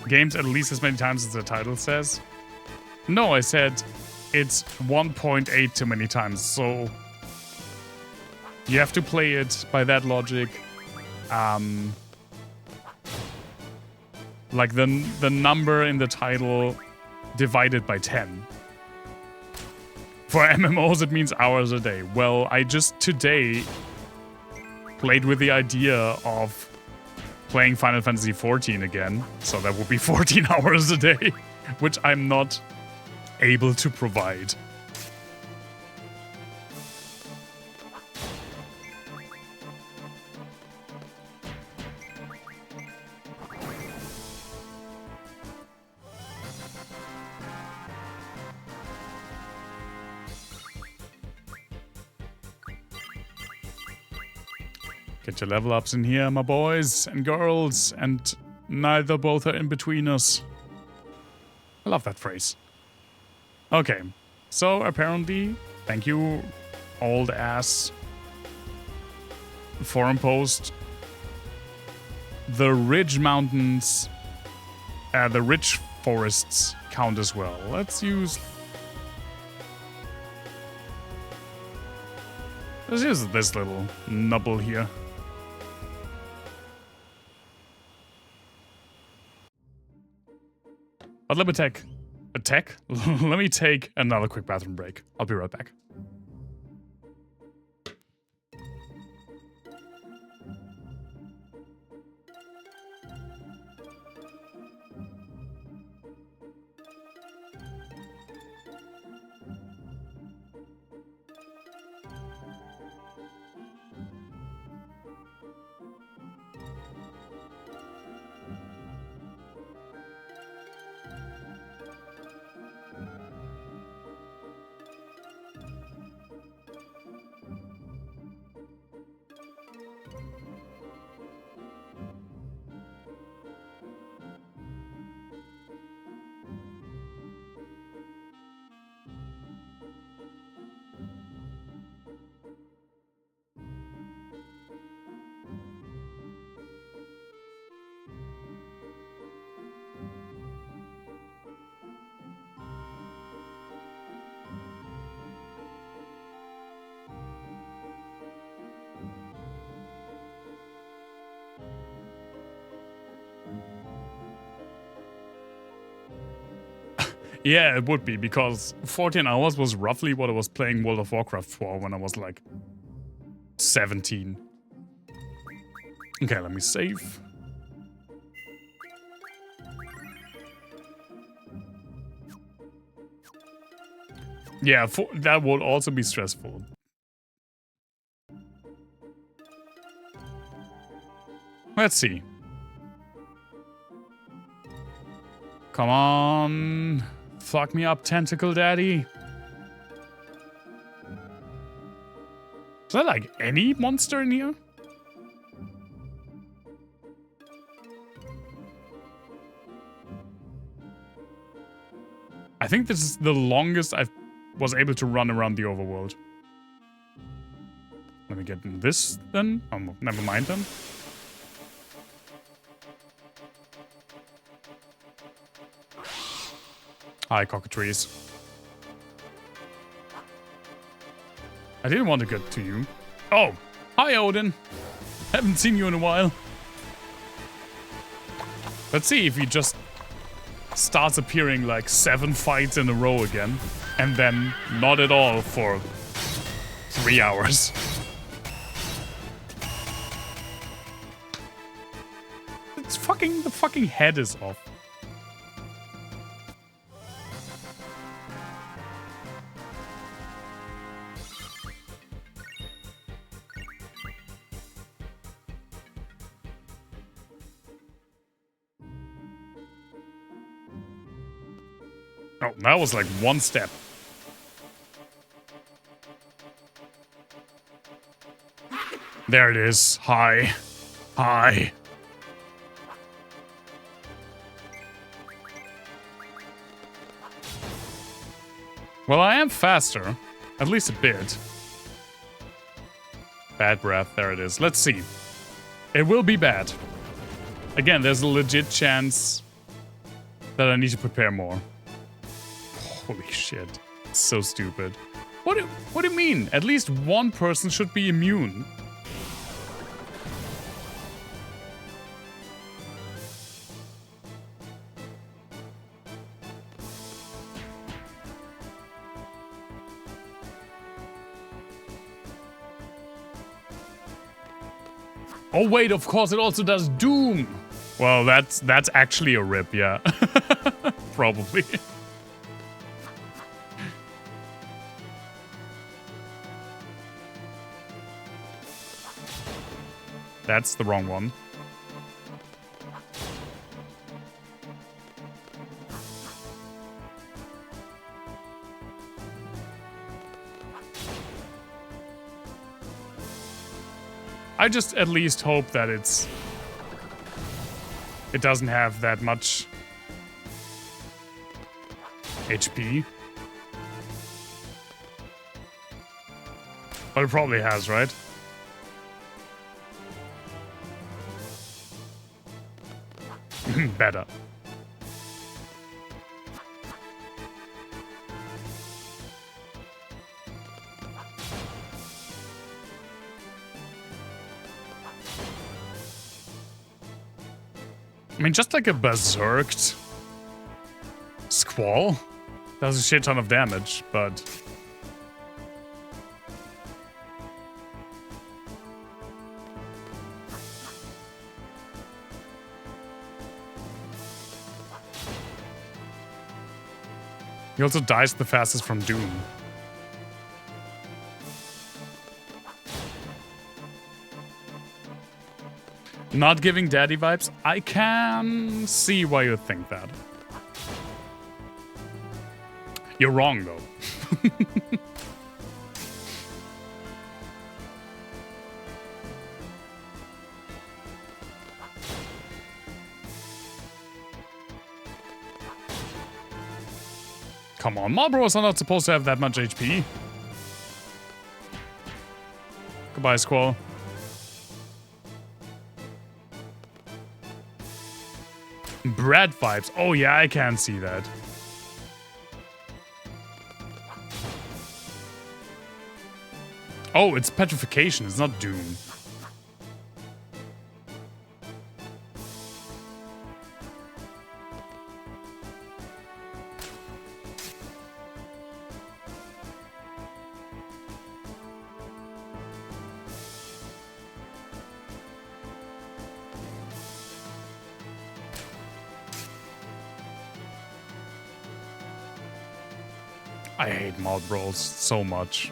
games at least as many times as the title says. No, I said it's 1.8 too many times, so you have to play it by that logic. Like the number in the title divided by 10. For MMOs, it means hours a day. Well, I just today played with the idea of playing Final Fantasy XIV again. So that would be 14 hours a day, which I'm not able to provide. Get your level ups in here, my boys and girls, and neither both are in between us. I love that phrase. Okay, so apparently, thank you, old ass forum post. The ridge mountains, the ridge forests count as well. Let's use this little nubble here. But let me let me take another quick bathroom break. I'll be right back. Yeah, it would be, because 14 hours was roughly what I was playing World of Warcraft for when I was like 17. Okay, let me save. Yeah, that would also be stressful. Let's see. Come on. Fuck me up, Tentacle Daddy. Is there like any monster in here? I think this is the longest I was able to run around the overworld. Let me get in this then. Oh, never mind then. Hi, cockatrice. I didn't want to get to you. Oh, hi, Odin. Haven't seen you in a while. Let's see if he just starts appearing like 7 fights in a row again. And then not at all for 3 hours. It's fucking... the fucking head is off. Oh, that was like one step. There it is. Hi. Hi. Well, I am faster. At least a bit. Bad breath. There it is. Let's see. It will be bad. Again, there's a legit chance that I need to prepare more. Holy shit. It's so stupid. What do you mean? At least one person should be immune. Oh wait, of course it also does Doom. Well, that's actually a rip, yeah. Probably. That's the wrong one. I just at least hope that it doesn't have that much HP. But it probably has, right? Better. I mean, just like a berserked squall does a shit ton of damage, but he also dies the fastest from Doom. Not giving daddy vibes? I can see why you think that. You're wrong, though. Come on, Marlboros are not supposed to have that much HP. Goodbye, Squall. Brad vibes. Oh yeah, I can see that. Oh, it's petrification. It's not Doom. I hate mod rolls so much.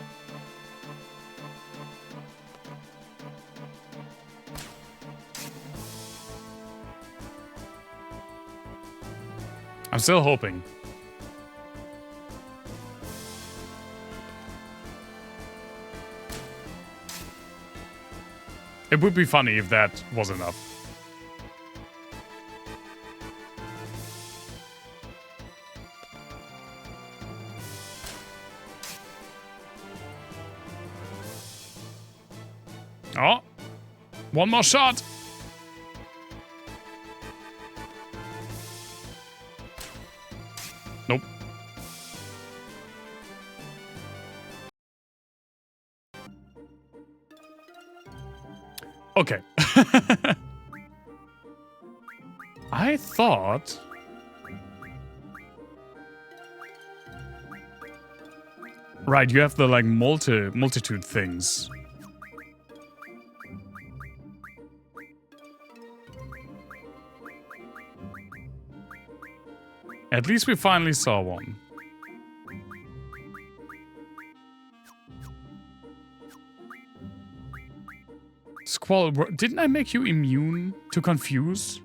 I'm still hoping. It would be funny if that was enough. Oh, one more shot. Nope. Okay. I thought... Right, you have the, like, multitude things. At least we finally saw one. Squall, didn't I make you immune to confuse?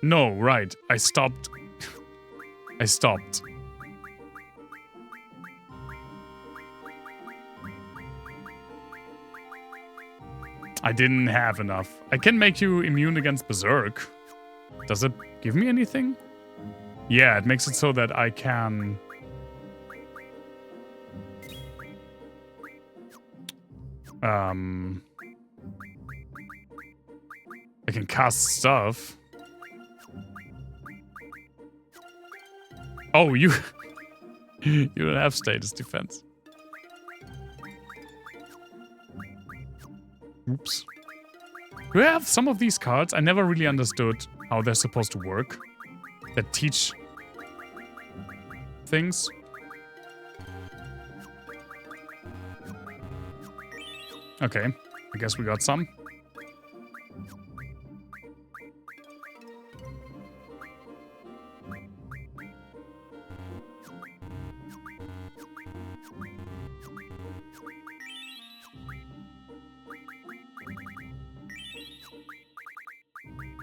No, right. I stopped. I stopped. I didn't have enough. I can make you immune against Berserk. Does it give me anything? Yeah, it makes it so that I can... I can cast stuff. Oh, you... you don't have status defense. Oops. Do I have some of these cards? I never really understood how they're supposed to work. That teach things. Okay, I guess we got some.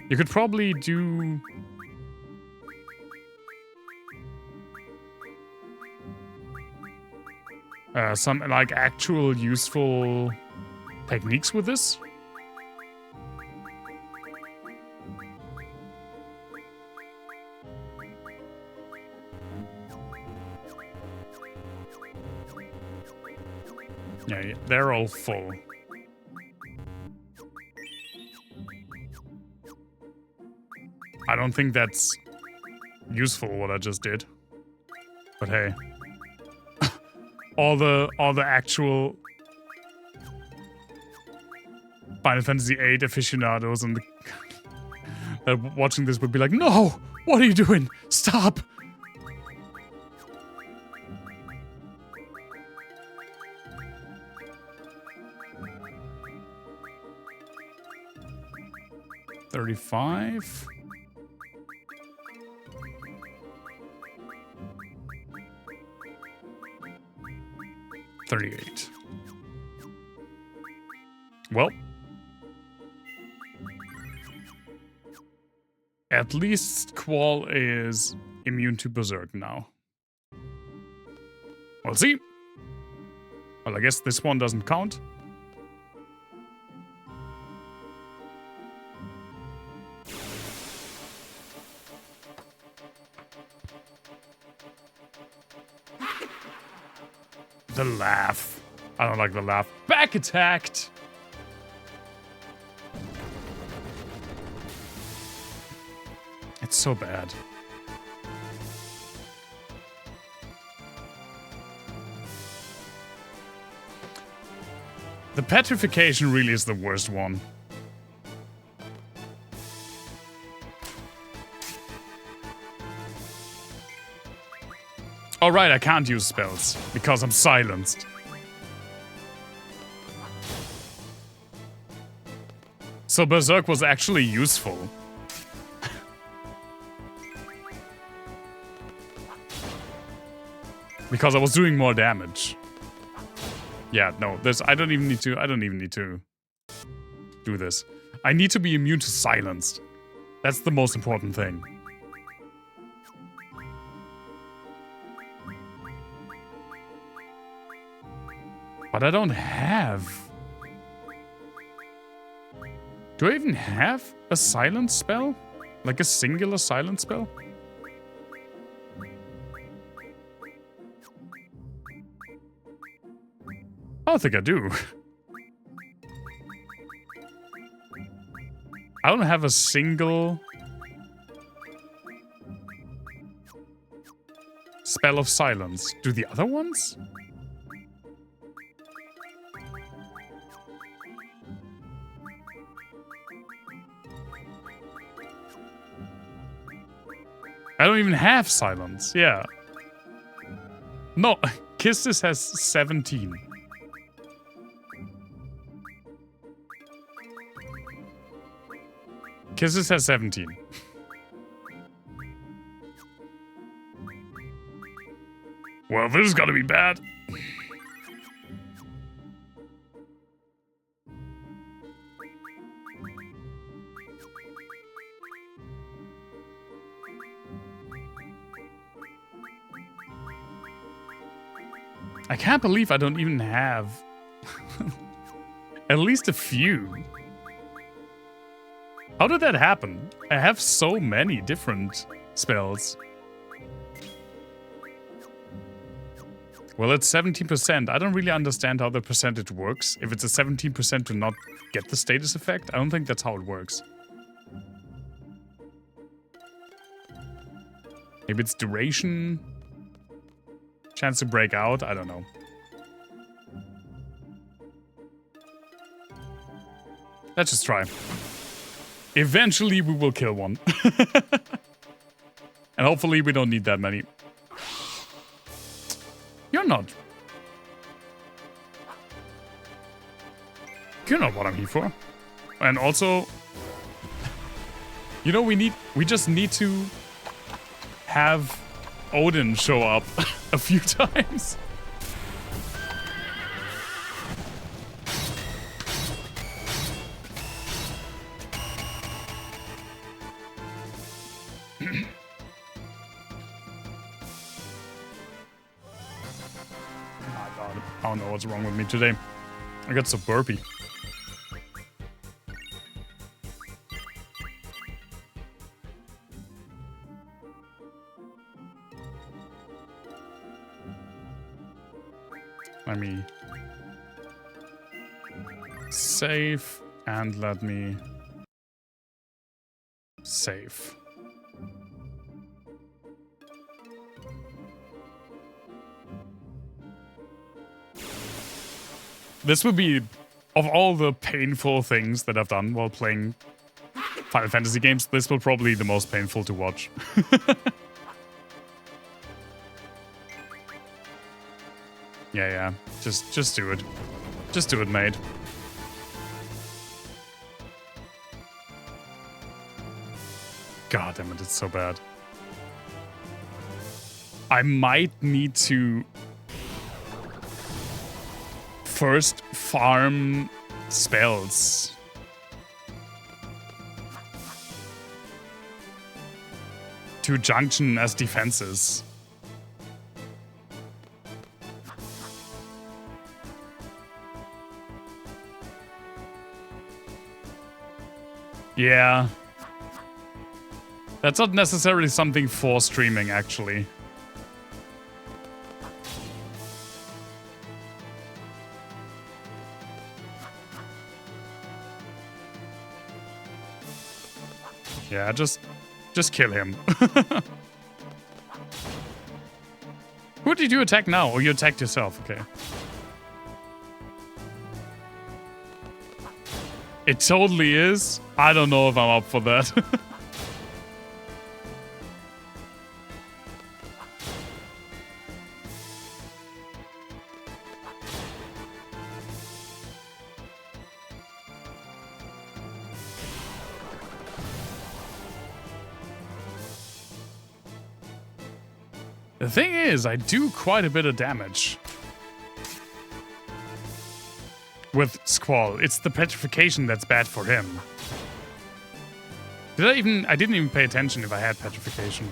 You could probably do... some, like, actual useful techniques with this. Yeah, they're all full. I don't think that's useful what I just did. But hey. all the actual Final Fantasy VIII aficionados and watching this would be like, no! What are you doing? Stop! $35. 38. Well. At least Squall is immune to Berserk now. We'll see. Well, I guess this one doesn't count. The laugh. I don't like the laugh. Back attacked! It's so bad. The petrification really is the worst one. Oh right, I can't use spells, because I'm silenced. So Berserk was actually useful. Because I was doing more damage. Yeah, no, I don't even need to do this. I need to be immune to silenced. That's the most important thing. But I don't have... Do I even have a silence spell? Like a singular silence spell? I don't think I do. I don't have a single spell of silence. Do the other ones? I don't even have silence. Yeah. No, Kisses has 17. Kisses has 17. Well, this is gonna be bad. I can't believe I don't even have at least a few. How did that happen? I have so many different spells. Well, it's 17%. I don't really understand how the percentage works. If it's a 17% to not get the status effect, I don't think that's how it works. Maybe it's duration? Chance to break out? I don't know. Let's just try. Eventually we will kill one. And hopefully we don't need that many. You're not what I'm here for. And also, you know, we just need to have Odin show up a few times. I don't know what's wrong with me today. I got so burpy. Let me save and let me save. This would be, of all the painful things that I've done while playing Final Fantasy games, this will probably be the most painful to watch. Yeah. Just do it. Just do it, mate. God damn it, it's so bad. I might need to first farm spells. To junction as defenses. Yeah. That's not necessarily something for streaming, actually. Yeah, just kill him. Who did you attack now? Or you attacked yourself, okay. It totally is. I don't know if I'm up for that. The thing is, I do quite a bit of damage with Squall. It's the petrification that's bad for him. I didn't even pay attention if I had petrification.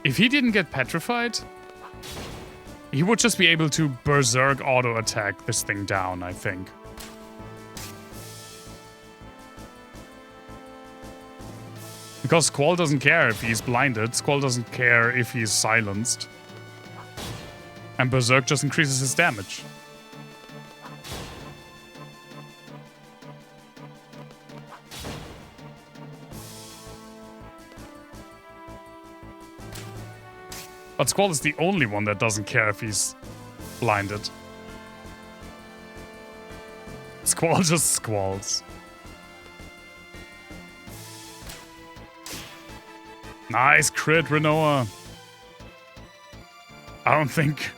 If he didn't get petrified, he would just be able to berserk auto attack this thing down, I think. Because Squall doesn't care if he's blinded, Squall doesn't care if he's silenced. And berserk just increases his damage. But Squall is the only one that doesn't care if he's blinded. Squall just squalls. Nice crit, Renoa. I don't think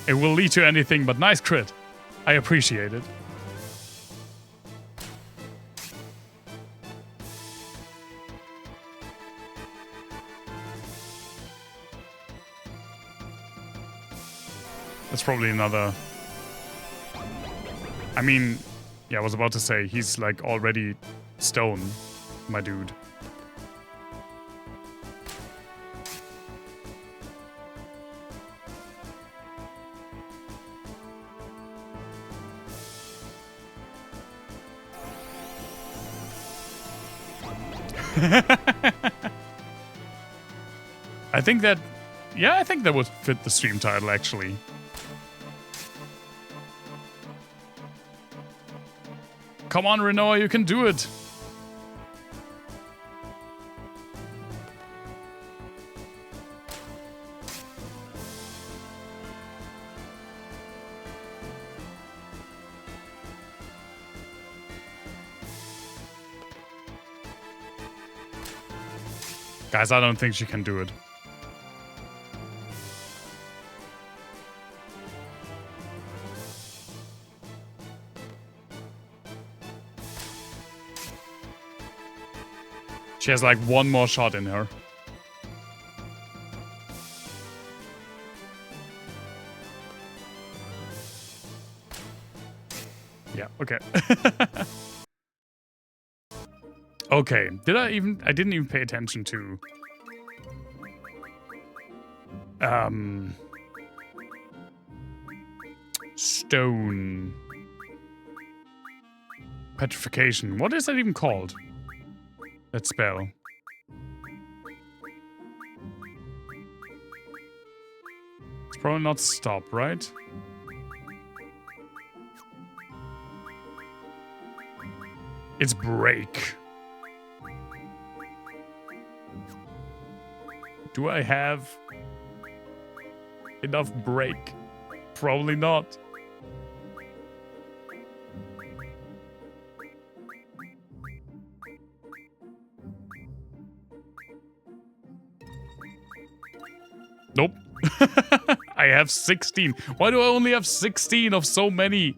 it will lead to anything, but nice crit. I appreciate it. That's probably another... I mean, yeah, I was about to say, he's like already stone, my dude. I think that... Yeah, I think that would fit the stream title, actually. Come on, Renoa, you can do it. Guys, I don't think she can do it. She has like one more shot in her. Yeah, okay. Okay, I didn't even pay attention to... Stone. Petrification. What is that even called? That spell. It's probably not stop, right? It's break. Do I have enough break? Probably not. Nope. I have 16. Why do I only have 16 of so many?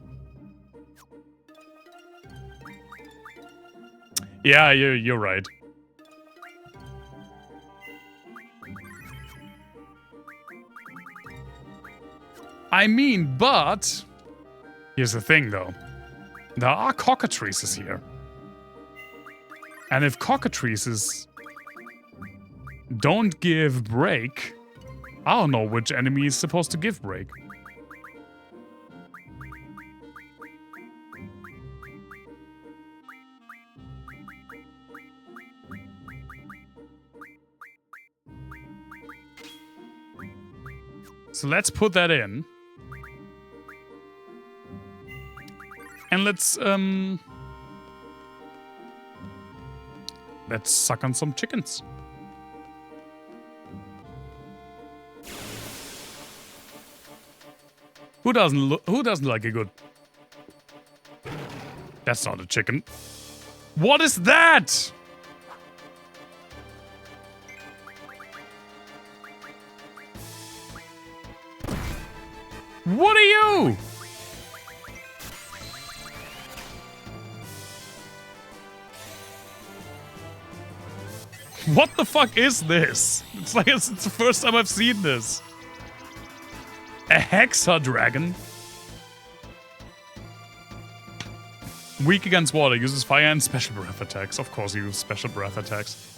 Yeah, you're right. I mean, but... Here's the thing, though. There are cockatrices here. And if cockatrices don't give break... I don't know which enemy is supposed to give break. So let's put that in. And let's suck on some chickens. Who doesn't like a good... That's not a chicken. What is that? What are you? What the fuck is this? It's like it's the first time I've seen this. A Hexa Dragon? Weak against water, uses fire and special breath attacks. Of course, he uses special breath attacks.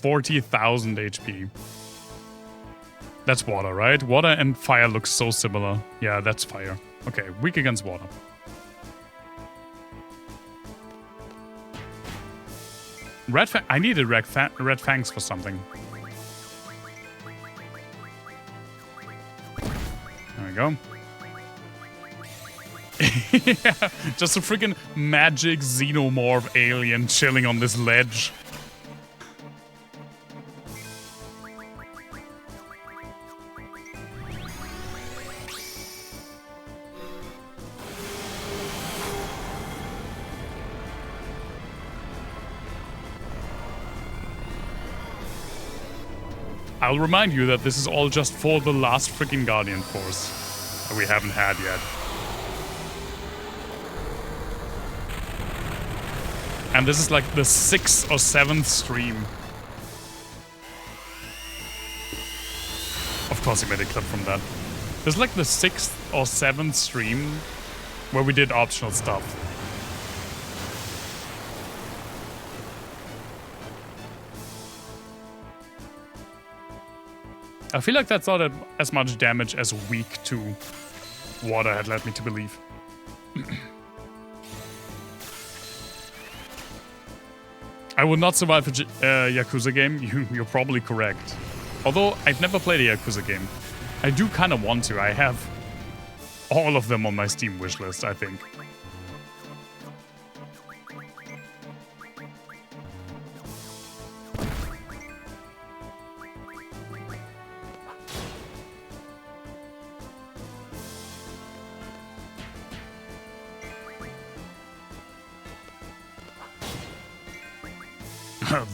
40,000 HP. That's water, right? Water and fire look so similar. Yeah, that's fire. Okay, weak against water. Red Fang. I needed red fangs for something. There we go. Yeah, just a freaking magic xenomorph alien chilling on this ledge. I'll remind you that this is all just for the last freaking Guardian Force that we haven't had yet. And this is like the 6th or 7th stream. Of course he made a clip from that. This is like the 6th or 7th stream where we did optional stuff. I feel like that's not as much damage as weak to water had led me to believe. I would not survive a Yakuza game. You're probably correct. Although I've never played a Yakuza game. I do kind of want to. I have all of them on my Steam wishlist, I think.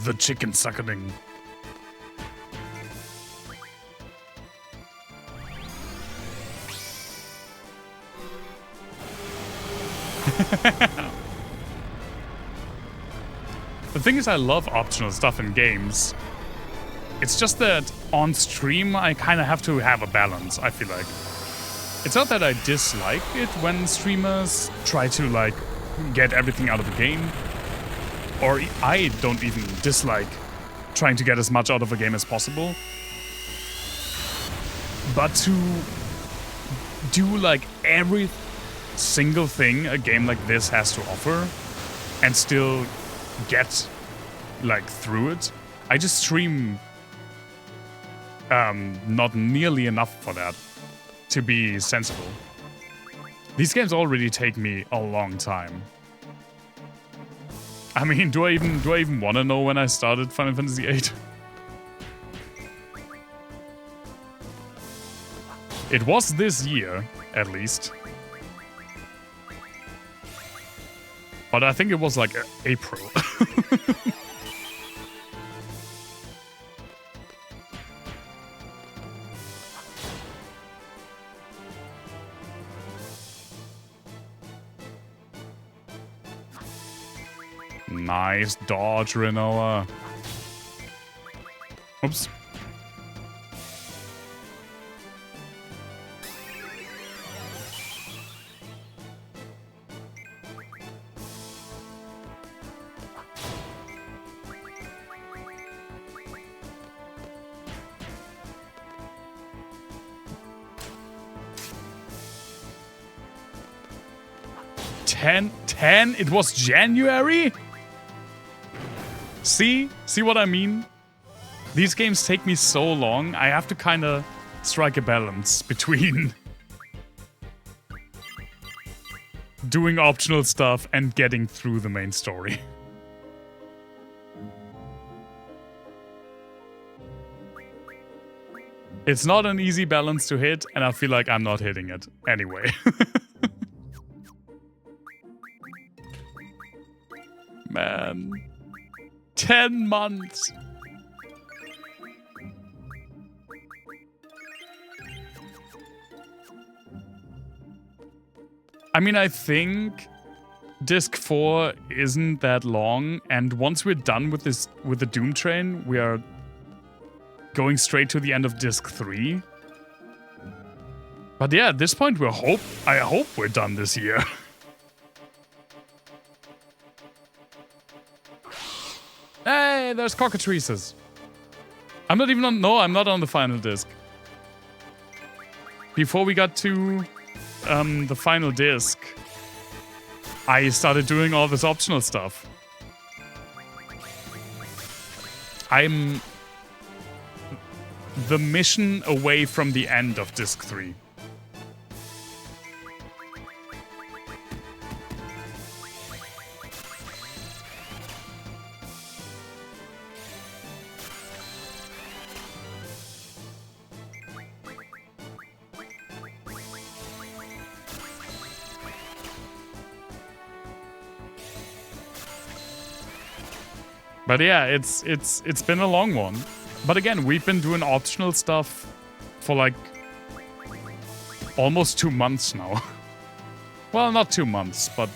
The chicken suckling. The thing is, I love optional stuff in games. It's just that on stream, I kind of have to have a balance, I feel like. It's not that I dislike it when streamers try to, like, get everything out of the game. Or I don't even dislike trying to get as much out of a game as possible. But to do like every single thing a game like this has to offer and still get like through it, I just stream not nearly enough for that to be sensible. These games already take me a long time. I mean, do I even want to know when I started Final Fantasy VIII? It was this year, at least. But I think it was like April. Nice dodge, Renoa. Oops. Ten? It was January? See what I mean? These games take me so long, I have to kind of strike a balance between doing optional stuff and getting through the main story. It's not an easy balance to hit, and I feel like I'm not hitting it anyway. Man. 10 months. I mean, I think Disc 4 isn't that long, and once we're done with this, with the Doomtrain, we are going straight to the end of Disc 3. But yeah, at this point, I hope we're done this year. Hey, there's cockatrices. I'm not even on... No, I'm not on the final disc. Before we got to the final disc, I started doing all this optional stuff. I'm the mission away from the end of Disc 3. But yeah, it's been a long one. But again, we've been doing optional stuff for like almost 2 months now. Well, not 2 months, but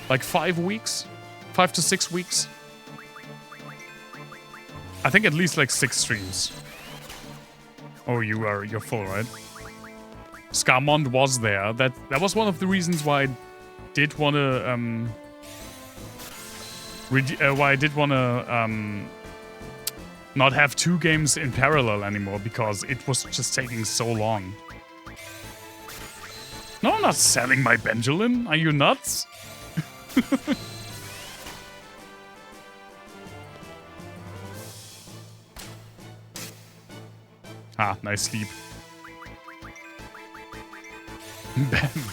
like 5 weeks? 5 to 6 weeks? I think at least like 6 streams. Oh, you're full, right? Scarmond was there. That was one of the reasons why I did want to not have 2 games in parallel anymore, because it was just taking so long. No, I'm not selling my Benjamin. Are you nuts? Ah, nice sleep.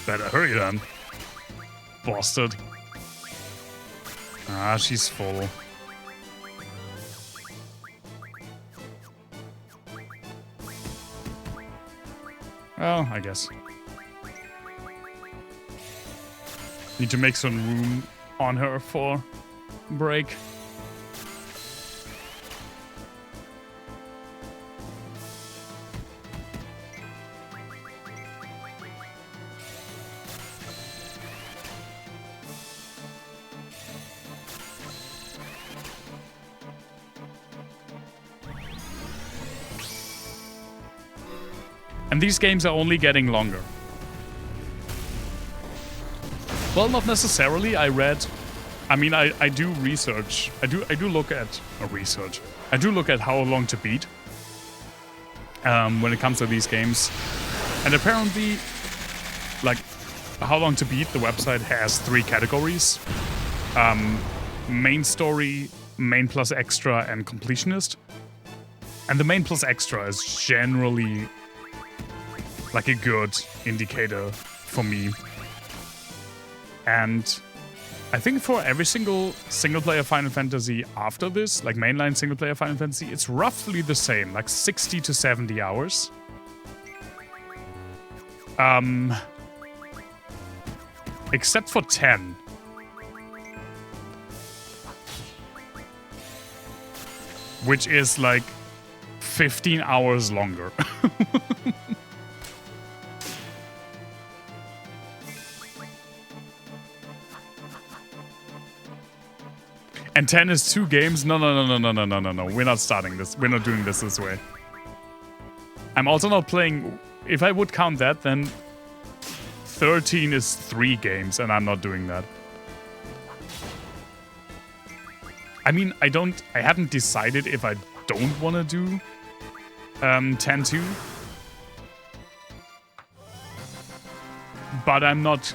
Better hurry then. Bastard. Ah, she's full. Well, I guess. Need to make some room on her for break. And these games are only getting longer. Well, not necessarily. I do research. I do look at research. I do look at how long to beat when it comes to these games. And apparently, like, how long to beat, the website has 3 categories. Main story, main plus extra, and completionist. And the main plus extra is generally like a good indicator for me. And I think for every single-player Final Fantasy after this, like mainline single-player Final Fantasy, it's roughly the same, like 60 to 70 hours. Except for 10. Which is like 15 hours longer. And 10 is 2 games? No. We're not starting this. We're not doing this way. I'm also not playing... If I would count that, then 13 is 3 games, and I'm not doing that. I mean, I haven't decided if I don't want to do 10-2. But I'm not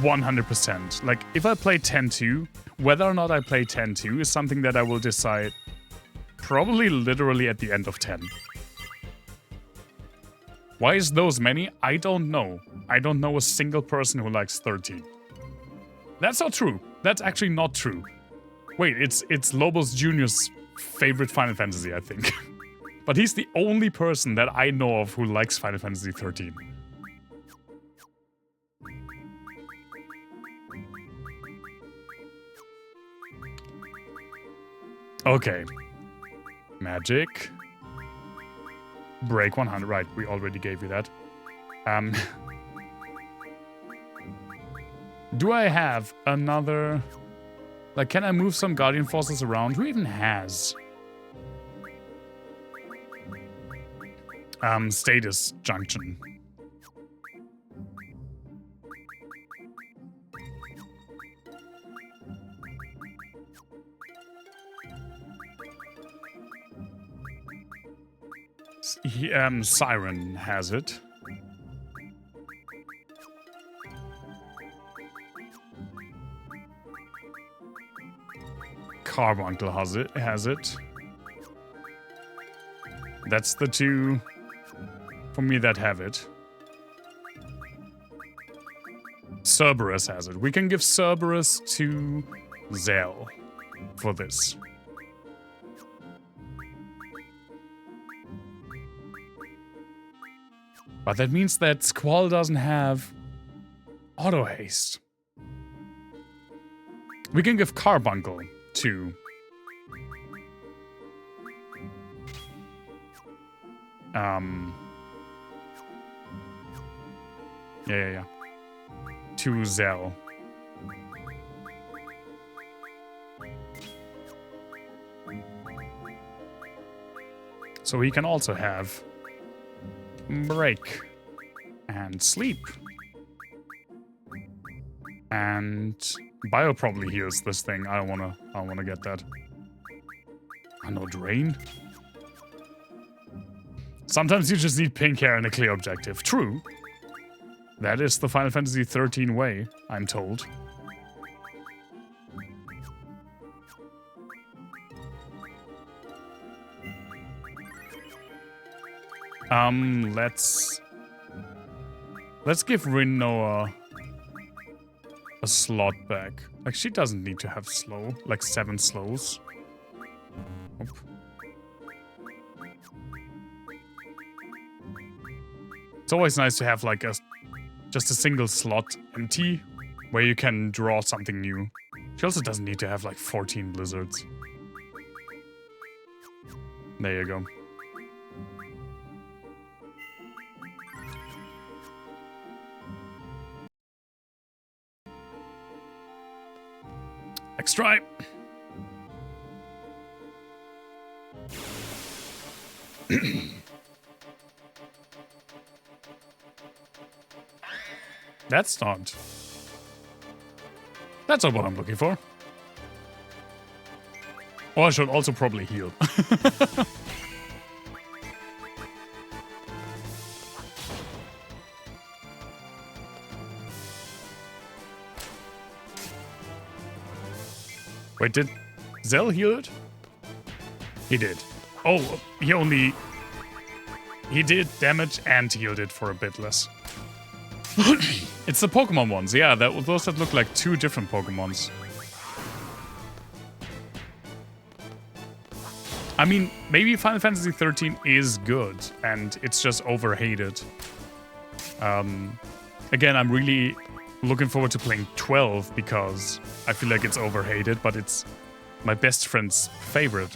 100%. Like, if I play 10-2... Whether or not I play 10-2 is something that I will decide probably literally at the end of 10. Why is those many? I don't know. I don't know a single person who likes 13. That's not true. That's actually not true. Wait, it's Lobos Jr.'s favorite Final Fantasy, I think. But he's the only person that I know of who likes Final Fantasy 13. Okay. Magic. Break 100. Right, we already gave you that. Do I have another... Like, can I move some Guardian Forces around? Who even has... status junction? Siren has it. Carbuncle has it. That's the two for me that have it. Cerberus has it. We can give Cerberus to Zell for this. But that means that Squall doesn't have auto haste. We can give Carbuncle to to Zell. So he can also have break and sleep. And Bio probably heals this thing. I don't wanna get that. I know drain. Sometimes you just need pink hair and a clear objective. True. That is the Final Fantasy XIII way, I'm told. Let's give Rinoa a slot back. Like, she doesn't need to have slow, like 7 slows. Oop. It's always nice to have like just a single slot empty where you can draw something new. She also doesn't need to have like 14 blizzards. There you go. Next try. That's not... That's not what I'm looking for. Or I should also probably heal. Wait, did Zell heal it? He did. Oh, he did damage and healed it for a bit less. It's the Pokemon ones, yeah, those that look like 2 different Pokemons. I mean, maybe Final Fantasy XIII is good, and it's just overhated. Again, I'm really looking forward to playing 12 because I feel like it's overhated, but it's my best friend's favorite.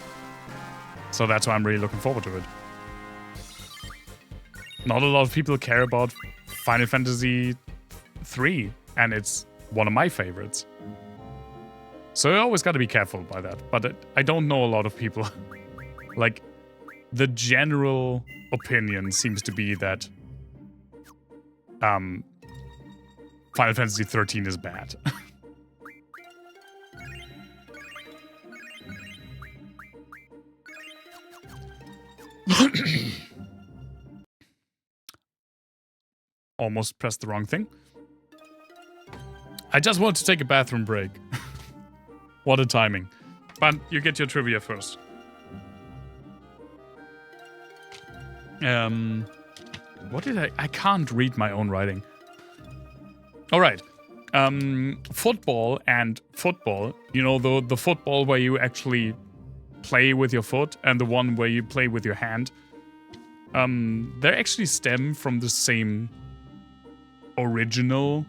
So that's why I'm really looking forward to it. Not a lot of people care about Final Fantasy III, and it's one of my favorites. So you always gotta be careful by that. But I don't know a lot of people. Like, the general opinion seems to be that Final Fantasy XIII is bad. Almost pressed the wrong thing. I just want to take a bathroom break. What a timing. But you get your trivia first. What did I can't read my own writing. Alright. Football and football. You know, the football where you actually play with your foot and the one where you play with your hand. They actually stem from the same original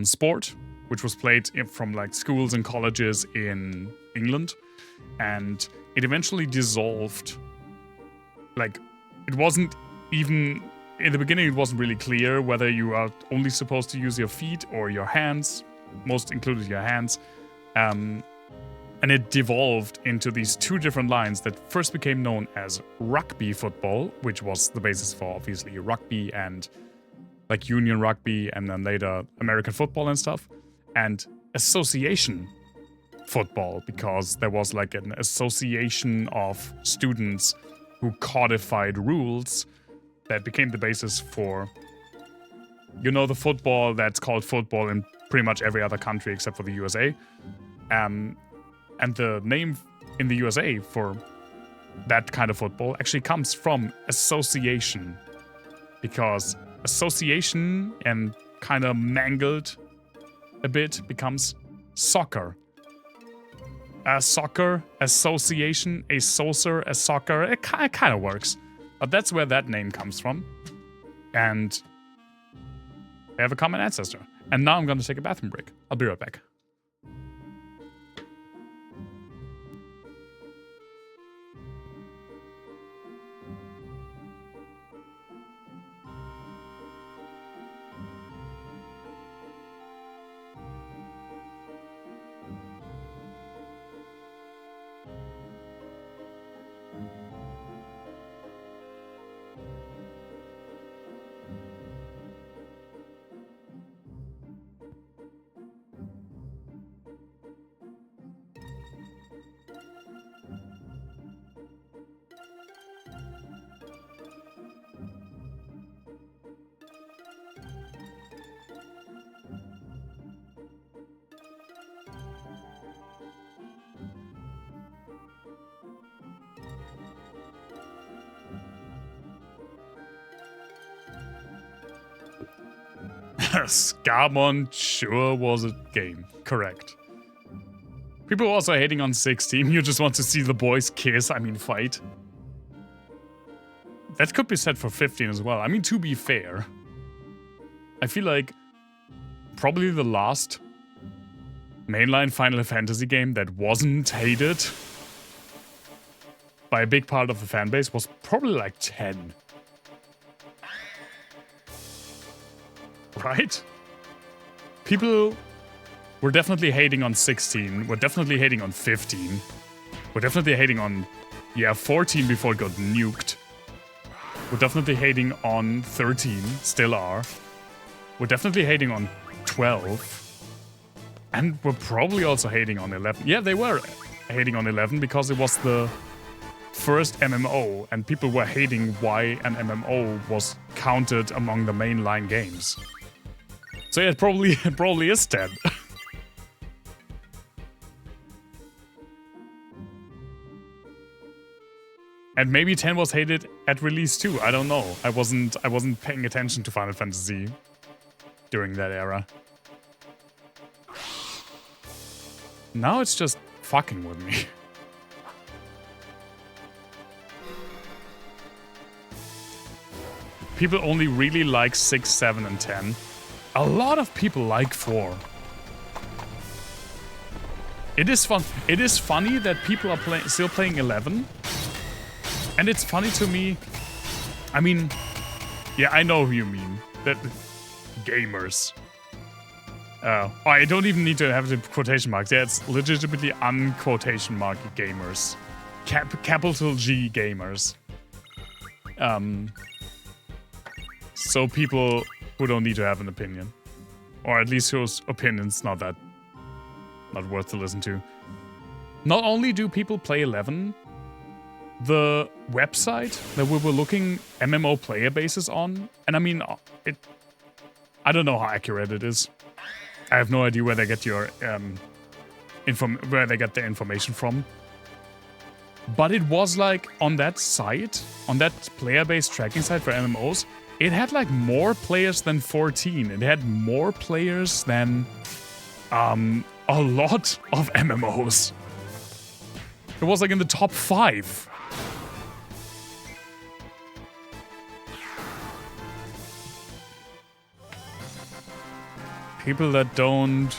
sport, which was played from like schools and colleges in England, and it eventually dissolved. Like, it wasn't even in the beginning, it wasn't really clear whether you are only supposed to use your feet or your hands. Most included your hands. And it devolved into these two different lines that first became known as rugby football, which was the basis for obviously rugby and like union rugby, and then later American football and stuff, and association football, because there was like an association of students who codified rules that became the basis for, you know, the football that's called football in pretty much every other country except for the USA. And the name in the USA for that kind of football actually comes from association, because association and kind of mangled a bit becomes soccer. A soccer, association, a saucer, a soccer, it kind of works. But that's where that name comes from. And they have a common ancestor. And now I'm going to take a bathroom break. I'll be right back. Scarmon sure was a game. Correct. People are also hating on 16. You just want to see the boys kiss, fight. That could be said for 15 as well. To be fair, I feel like probably the last mainline Final Fantasy game that wasn't hated by a big part of the fan base was probably like 10. Right? People were definitely hating on 16, were definitely hating on 15, were definitely hating on, 14 before it got nuked. We're definitely hating on 13, still are. We're definitely hating on 12. And we're probably also hating on 11. Yeah, they were hating on 11 because it was the first MMO, and people were hating why an MMO was counted among the mainline games. So yeah, it probably is 10. And maybe 10 was hated at release too. I don't know. I wasn't paying attention to Final Fantasy during that era. Now it's just fucking with me. People only really like 6, 7, and 10. A lot of people like 4. It is fun. It is funny that people are still playing 11. And it's funny to me. Yeah, I know who you mean. That gamers. I don't even need to have the quotation marks. Yeah, it's legitimately unquotation mark gamers. Capital G gamers. So people who don't need to have an opinion. Or at least whose opinion's not worth to listen to. Not only do people play 11, the website that we were looking MMO player bases on, and I don't know how accurate it is. I have no idea where they get your where they get their information from. But it was like on that site, on that player-based tracking site for MMOs, it had like more players than 14. It had more players than a lot of MMOs. It was like in the top 5. People that don't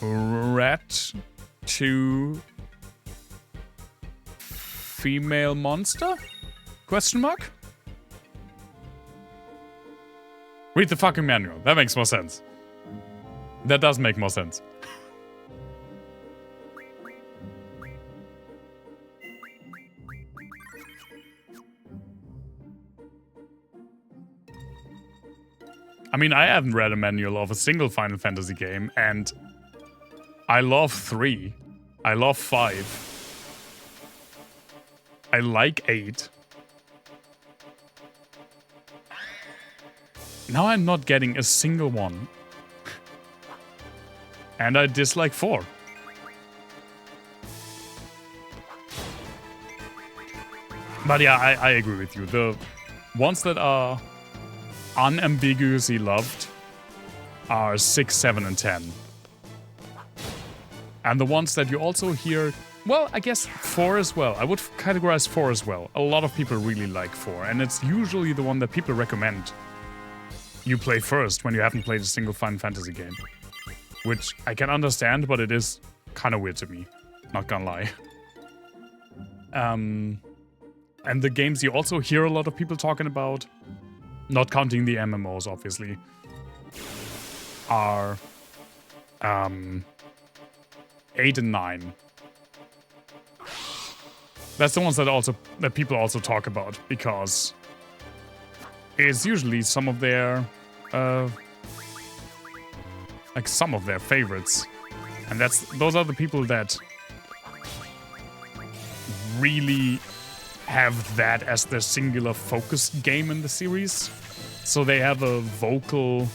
rat to female monster? Question mark? Read the fucking manual. That makes more sense. That does make more sense. I mean, I haven't read a manual of a single Final Fantasy game, and I love 3. I love 5. I like 8. Now I'm not getting a single one. And I dislike 4. But yeah, I agree with you. The ones that are unambiguously loved are 6, 7, and 10. And the ones that you also hear, well, I guess 4 as well. I would categorize 4 as well. A lot of people really like 4, and it's usually the one that people recommend you play first when you haven't played a single Final Fantasy game. Which I can understand, but it is kind of weird to me. Not gonna lie. And the games you also hear a lot of people talking about, not counting the MMOs, obviously, are 8 and 9. That's the ones that people also talk about, because it's usually some of their some of their favorites. And those are the people that really have that as their singular focused game in the series. So they have a vocal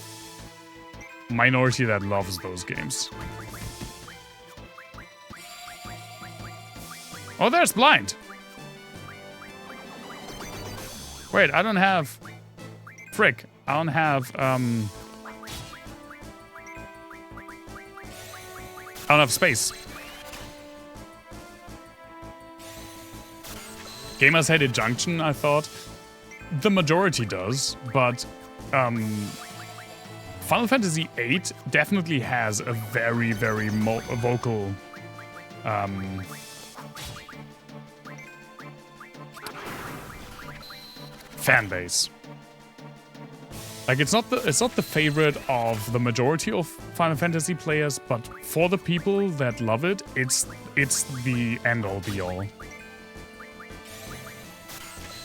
minority that loves those games. Oh, there's Blind! Wait, I don't have... Frick, I don't have, I don't have space. Gamers Hated Junction, I thought. The majority does, but Final Fantasy VIII definitely has a very, very vocal fan base. Like, it's not the favorite of the majority of Final Fantasy players, but for the people that love it, it's the end-all be-all.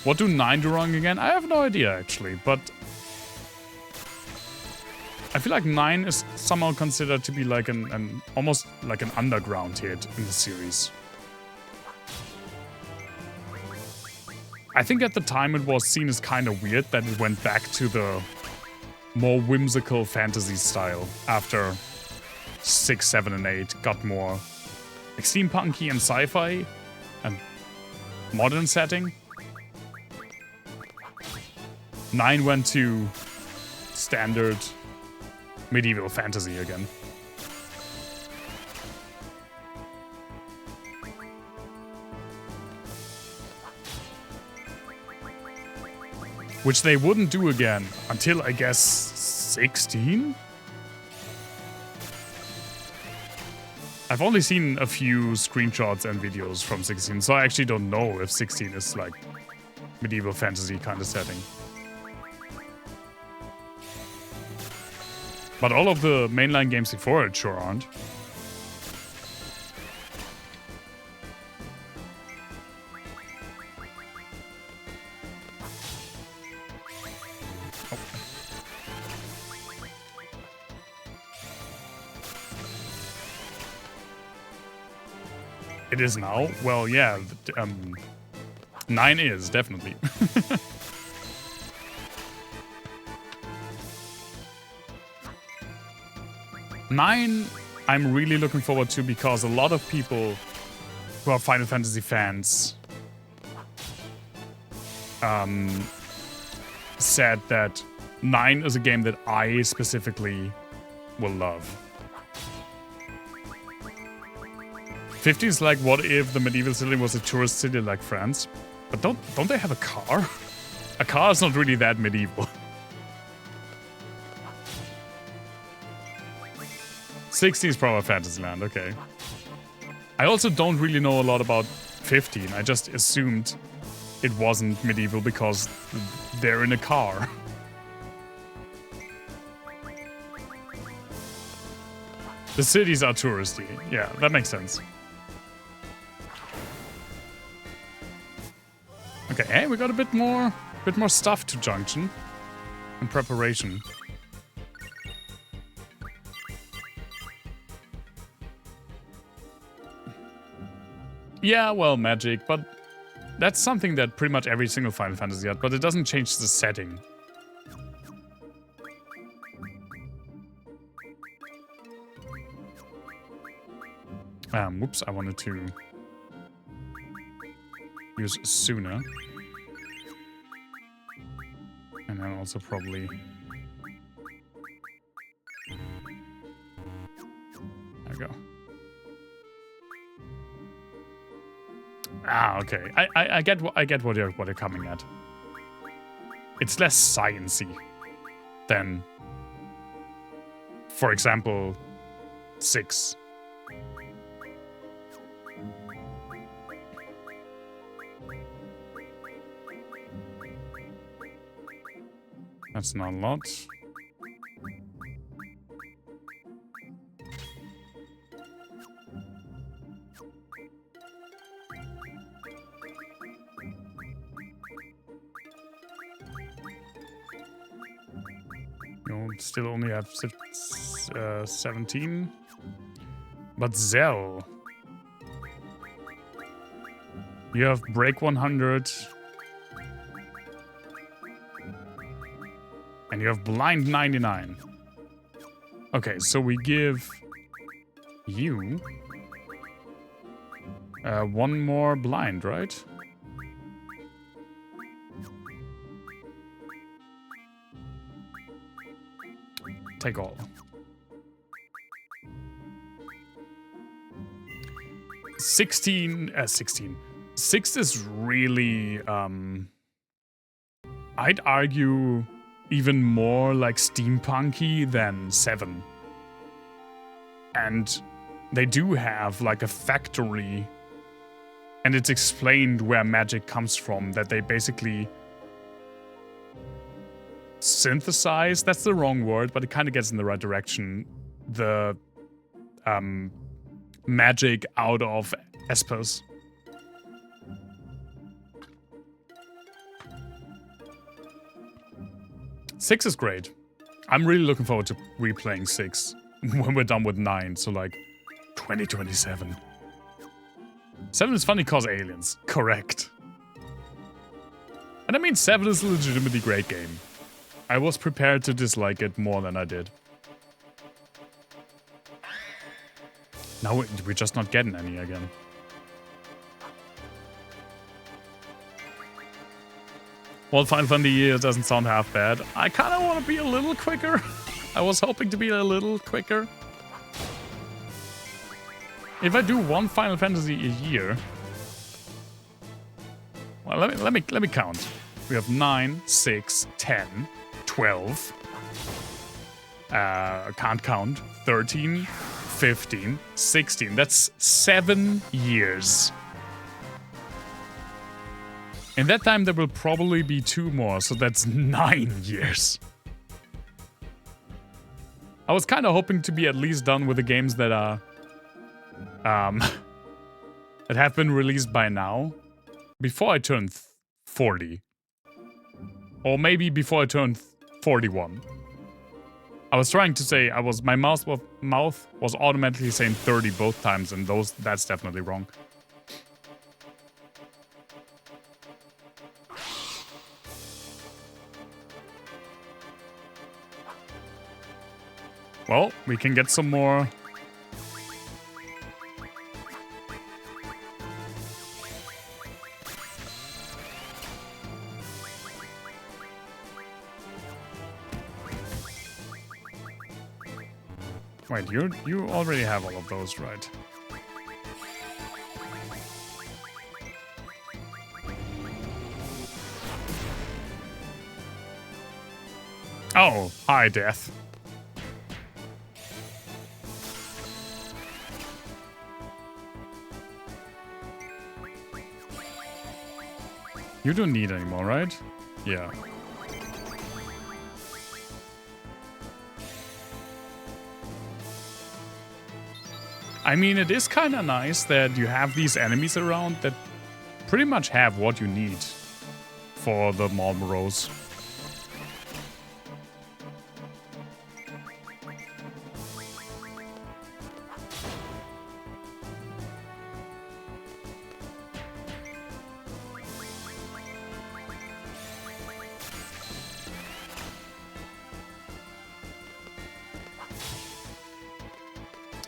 What do 9 do wrong again? I have no idea, actually, but I feel like 9 is somehow considered to be like an almost like an underground hit in the series. I think at the time it was seen as kind of weird that it went back to the more whimsical fantasy style after 6, 7, and 8 got more like steampunky and sci-fi and modern setting. 9 went to standard medieval fantasy again. Which they wouldn't do again until, I guess, 16? I've only seen a few screenshots and videos from 16, so I actually don't know if 16 is like medieval fantasy kind of setting. But all of the mainline games before it sure aren't. It is now? Well, yeah. 9 is, definitely. Nine, I'm really looking forward to, because a lot of people who are Final Fantasy fans said that 9 is a game that I specifically will love. 50 is like, what if the medieval city was a tourist city like France? But don't they have a car? A car is not really that medieval. 60 is probably Fantasyland, okay. I also don't really know a lot about 15. I just assumed it wasn't medieval because they're in a car. The cities are touristy. Yeah, that makes sense. Okay, hey, we got a bit more stuff to Junction in preparation. Yeah, well, magic, but that's something that pretty much every single Final Fantasy had, but it doesn't change the setting. Whoops, I wanted to use sooner. And then also probably... There we go. Ah, okay. I get what you're coming at. It's less sciencey than, for example, 6. That's not a lot. You still only have 17. But Zell. You have break 100. And you have blind 99. Okay, so we give you one more blind, right? Take all. 16. 6 is really, I'd argue, even more like steampunky than 7. And they do have like a factory, and it's explained where magic comes from, that they basically synthesize, that's the wrong word, but it kind of gets in the right direction, the magic out of espers. Six is great. I'm really looking forward to replaying 6 when we're done with 9, so like 2027. 7 is funny cause aliens. Correct. And I mean 7 is a legitimately great game. I was prepared to dislike it more than I did. Now we're just not getting any again. Well, Final Fantasy doesn't sound half bad. I kind of want to be a little quicker. I was hoping to be a little quicker. If I do one Final Fantasy a year... Well, let me count. We have 9, 6, 10, 12... can't count. 13, 15, 16. That's 7 years. In that time, there will probably be 2 more, so that's 9 years. I was kind of hoping to be at least done with the games that are... that have been released by now. Before I turn 40. Or maybe before I turn 41. I was trying to say, my mouth was automatically saying 30 both times, and that's definitely wrong. Well, we can get some more. Wait, you already have all of those, right? Oh, hi, Death. You don't need any more, right? Yeah. I mean, it is kind of nice that you have these enemies around that pretty much have what you need for the Marlboros.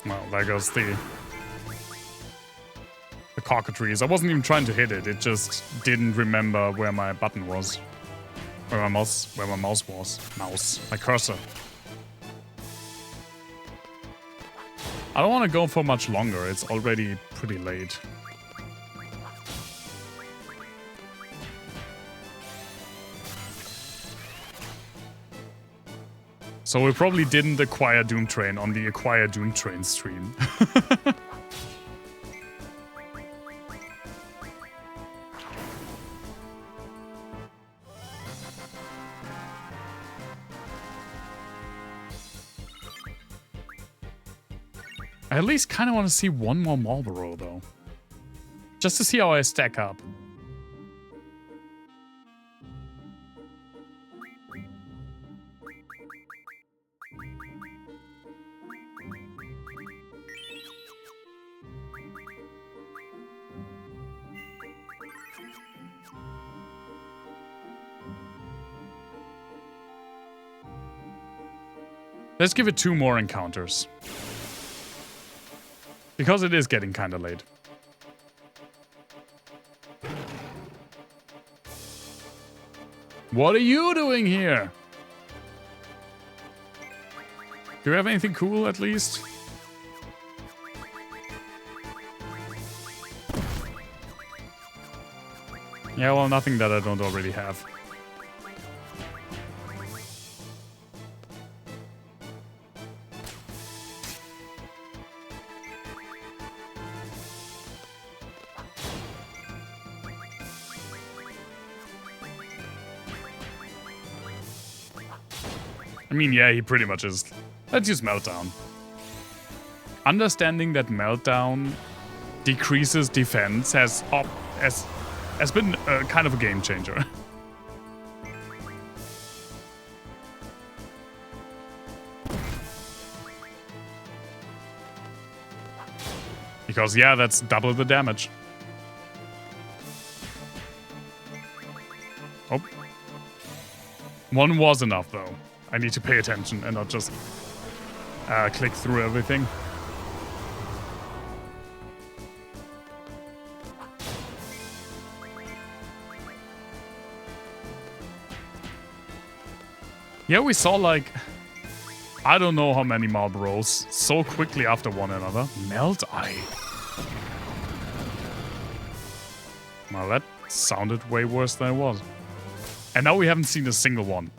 Well, there goes the cockatrice. I wasn't even trying to hit it. It just didn't remember where my button was. Where my mouse was. My cursor. I don't want to go for much longer. It's already pretty late. So we probably didn't acquire Doomtrain on the Acquire Doomtrain stream. I at least kind of want to see one more Marlboro, though. Just to see how I stack up. Let's give it 2 more encounters. Because it is getting kind of late. What are you doing here? Do you have anything cool, at least? Yeah, well, nothing that I don't already have. I mean, yeah, he pretty much is. Let's use Meltdown. Understanding that Meltdown decreases defense has been kind of a game changer. Because, yeah, that's double the damage. Oh. One was enough, though. I need to pay attention and not just click through everything. Yeah, we saw like, I don't know how many Marlboros so quickly after one another. Melt Eye. Well, that sounded way worse than it was. And now we haven't seen a single one.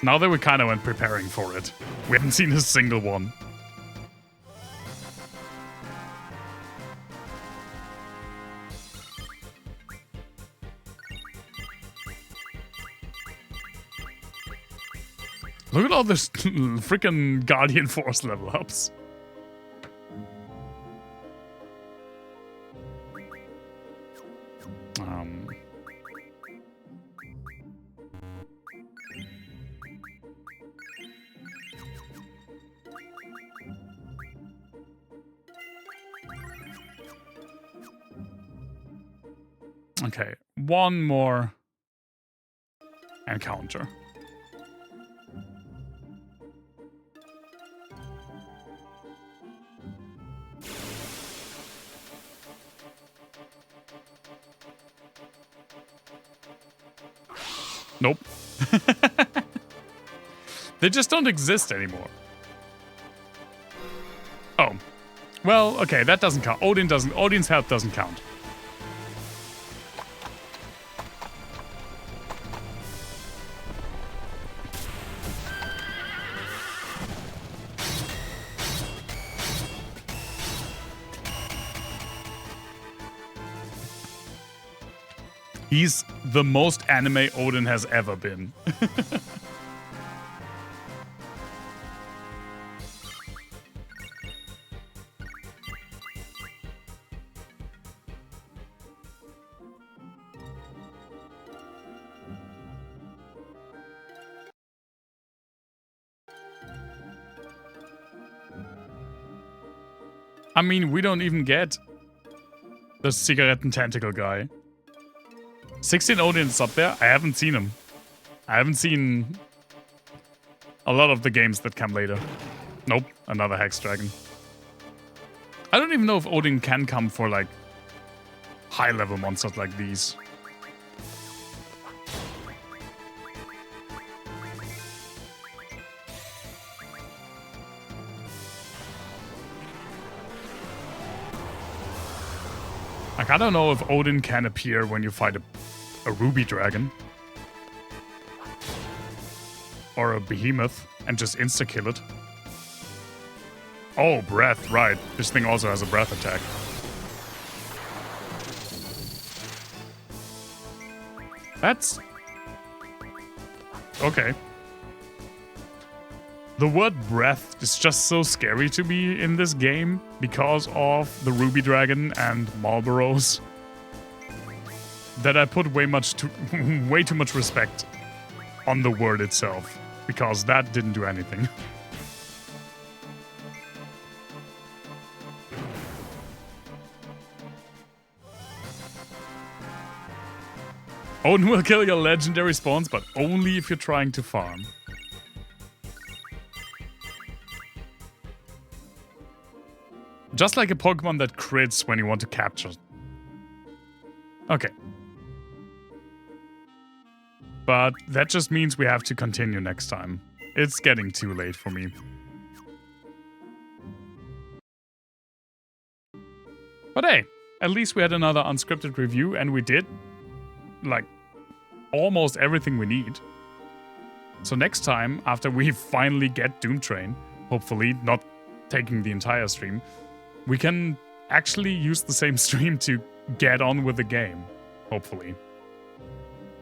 Now that we kind of went preparing for it, we haven't seen a single one. Look at all this freaking Guardian Force level ups. Okay, one more encounter. Nope. They just don't exist anymore. Oh. Well, okay, that doesn't count. Odin's help doesn't count. He's the most anime Odin has ever been. I mean, we don't even get the cigarette and tentacle guy. 16 Odin is up there. I haven't seen him. I haven't seen a lot of the games that come later. Nope, another Hex Dragon. I don't even know if Odin can come for, like, high-level monsters like these. Like, I don't know if Odin can appear when you fight a ruby dragon. Or a behemoth and just insta-kill it. Oh, breath, right. This thing also has a breath attack. That's... okay. The word breath is just so scary to me in this game because of the Ruby Dragon and Marlboros that I put way too much respect on the word itself because that didn't do anything. Odin will kill your legendary spawns, but only if you're trying to farm. Just like a Pokemon that crits when you want to capture. Okay. But that just means we have to continue next time. It's getting too late for me. But hey, at least we had another unscripted review and we did, like, almost everything we need. So next time, after we finally get Doomtrain, hopefully not taking the entire stream, we can actually use the same stream to get on with the game, hopefully.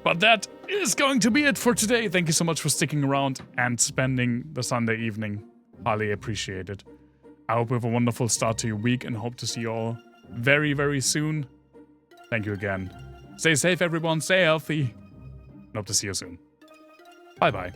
But that is going to be it for today. Thank you so much for sticking around and spending the Sunday evening. Highly appreciate it. I hope you have a wonderful start to your week and hope to see you all very, very soon. Thank you again. Stay safe, everyone. Stay healthy. And hope to see you soon. Bye-bye.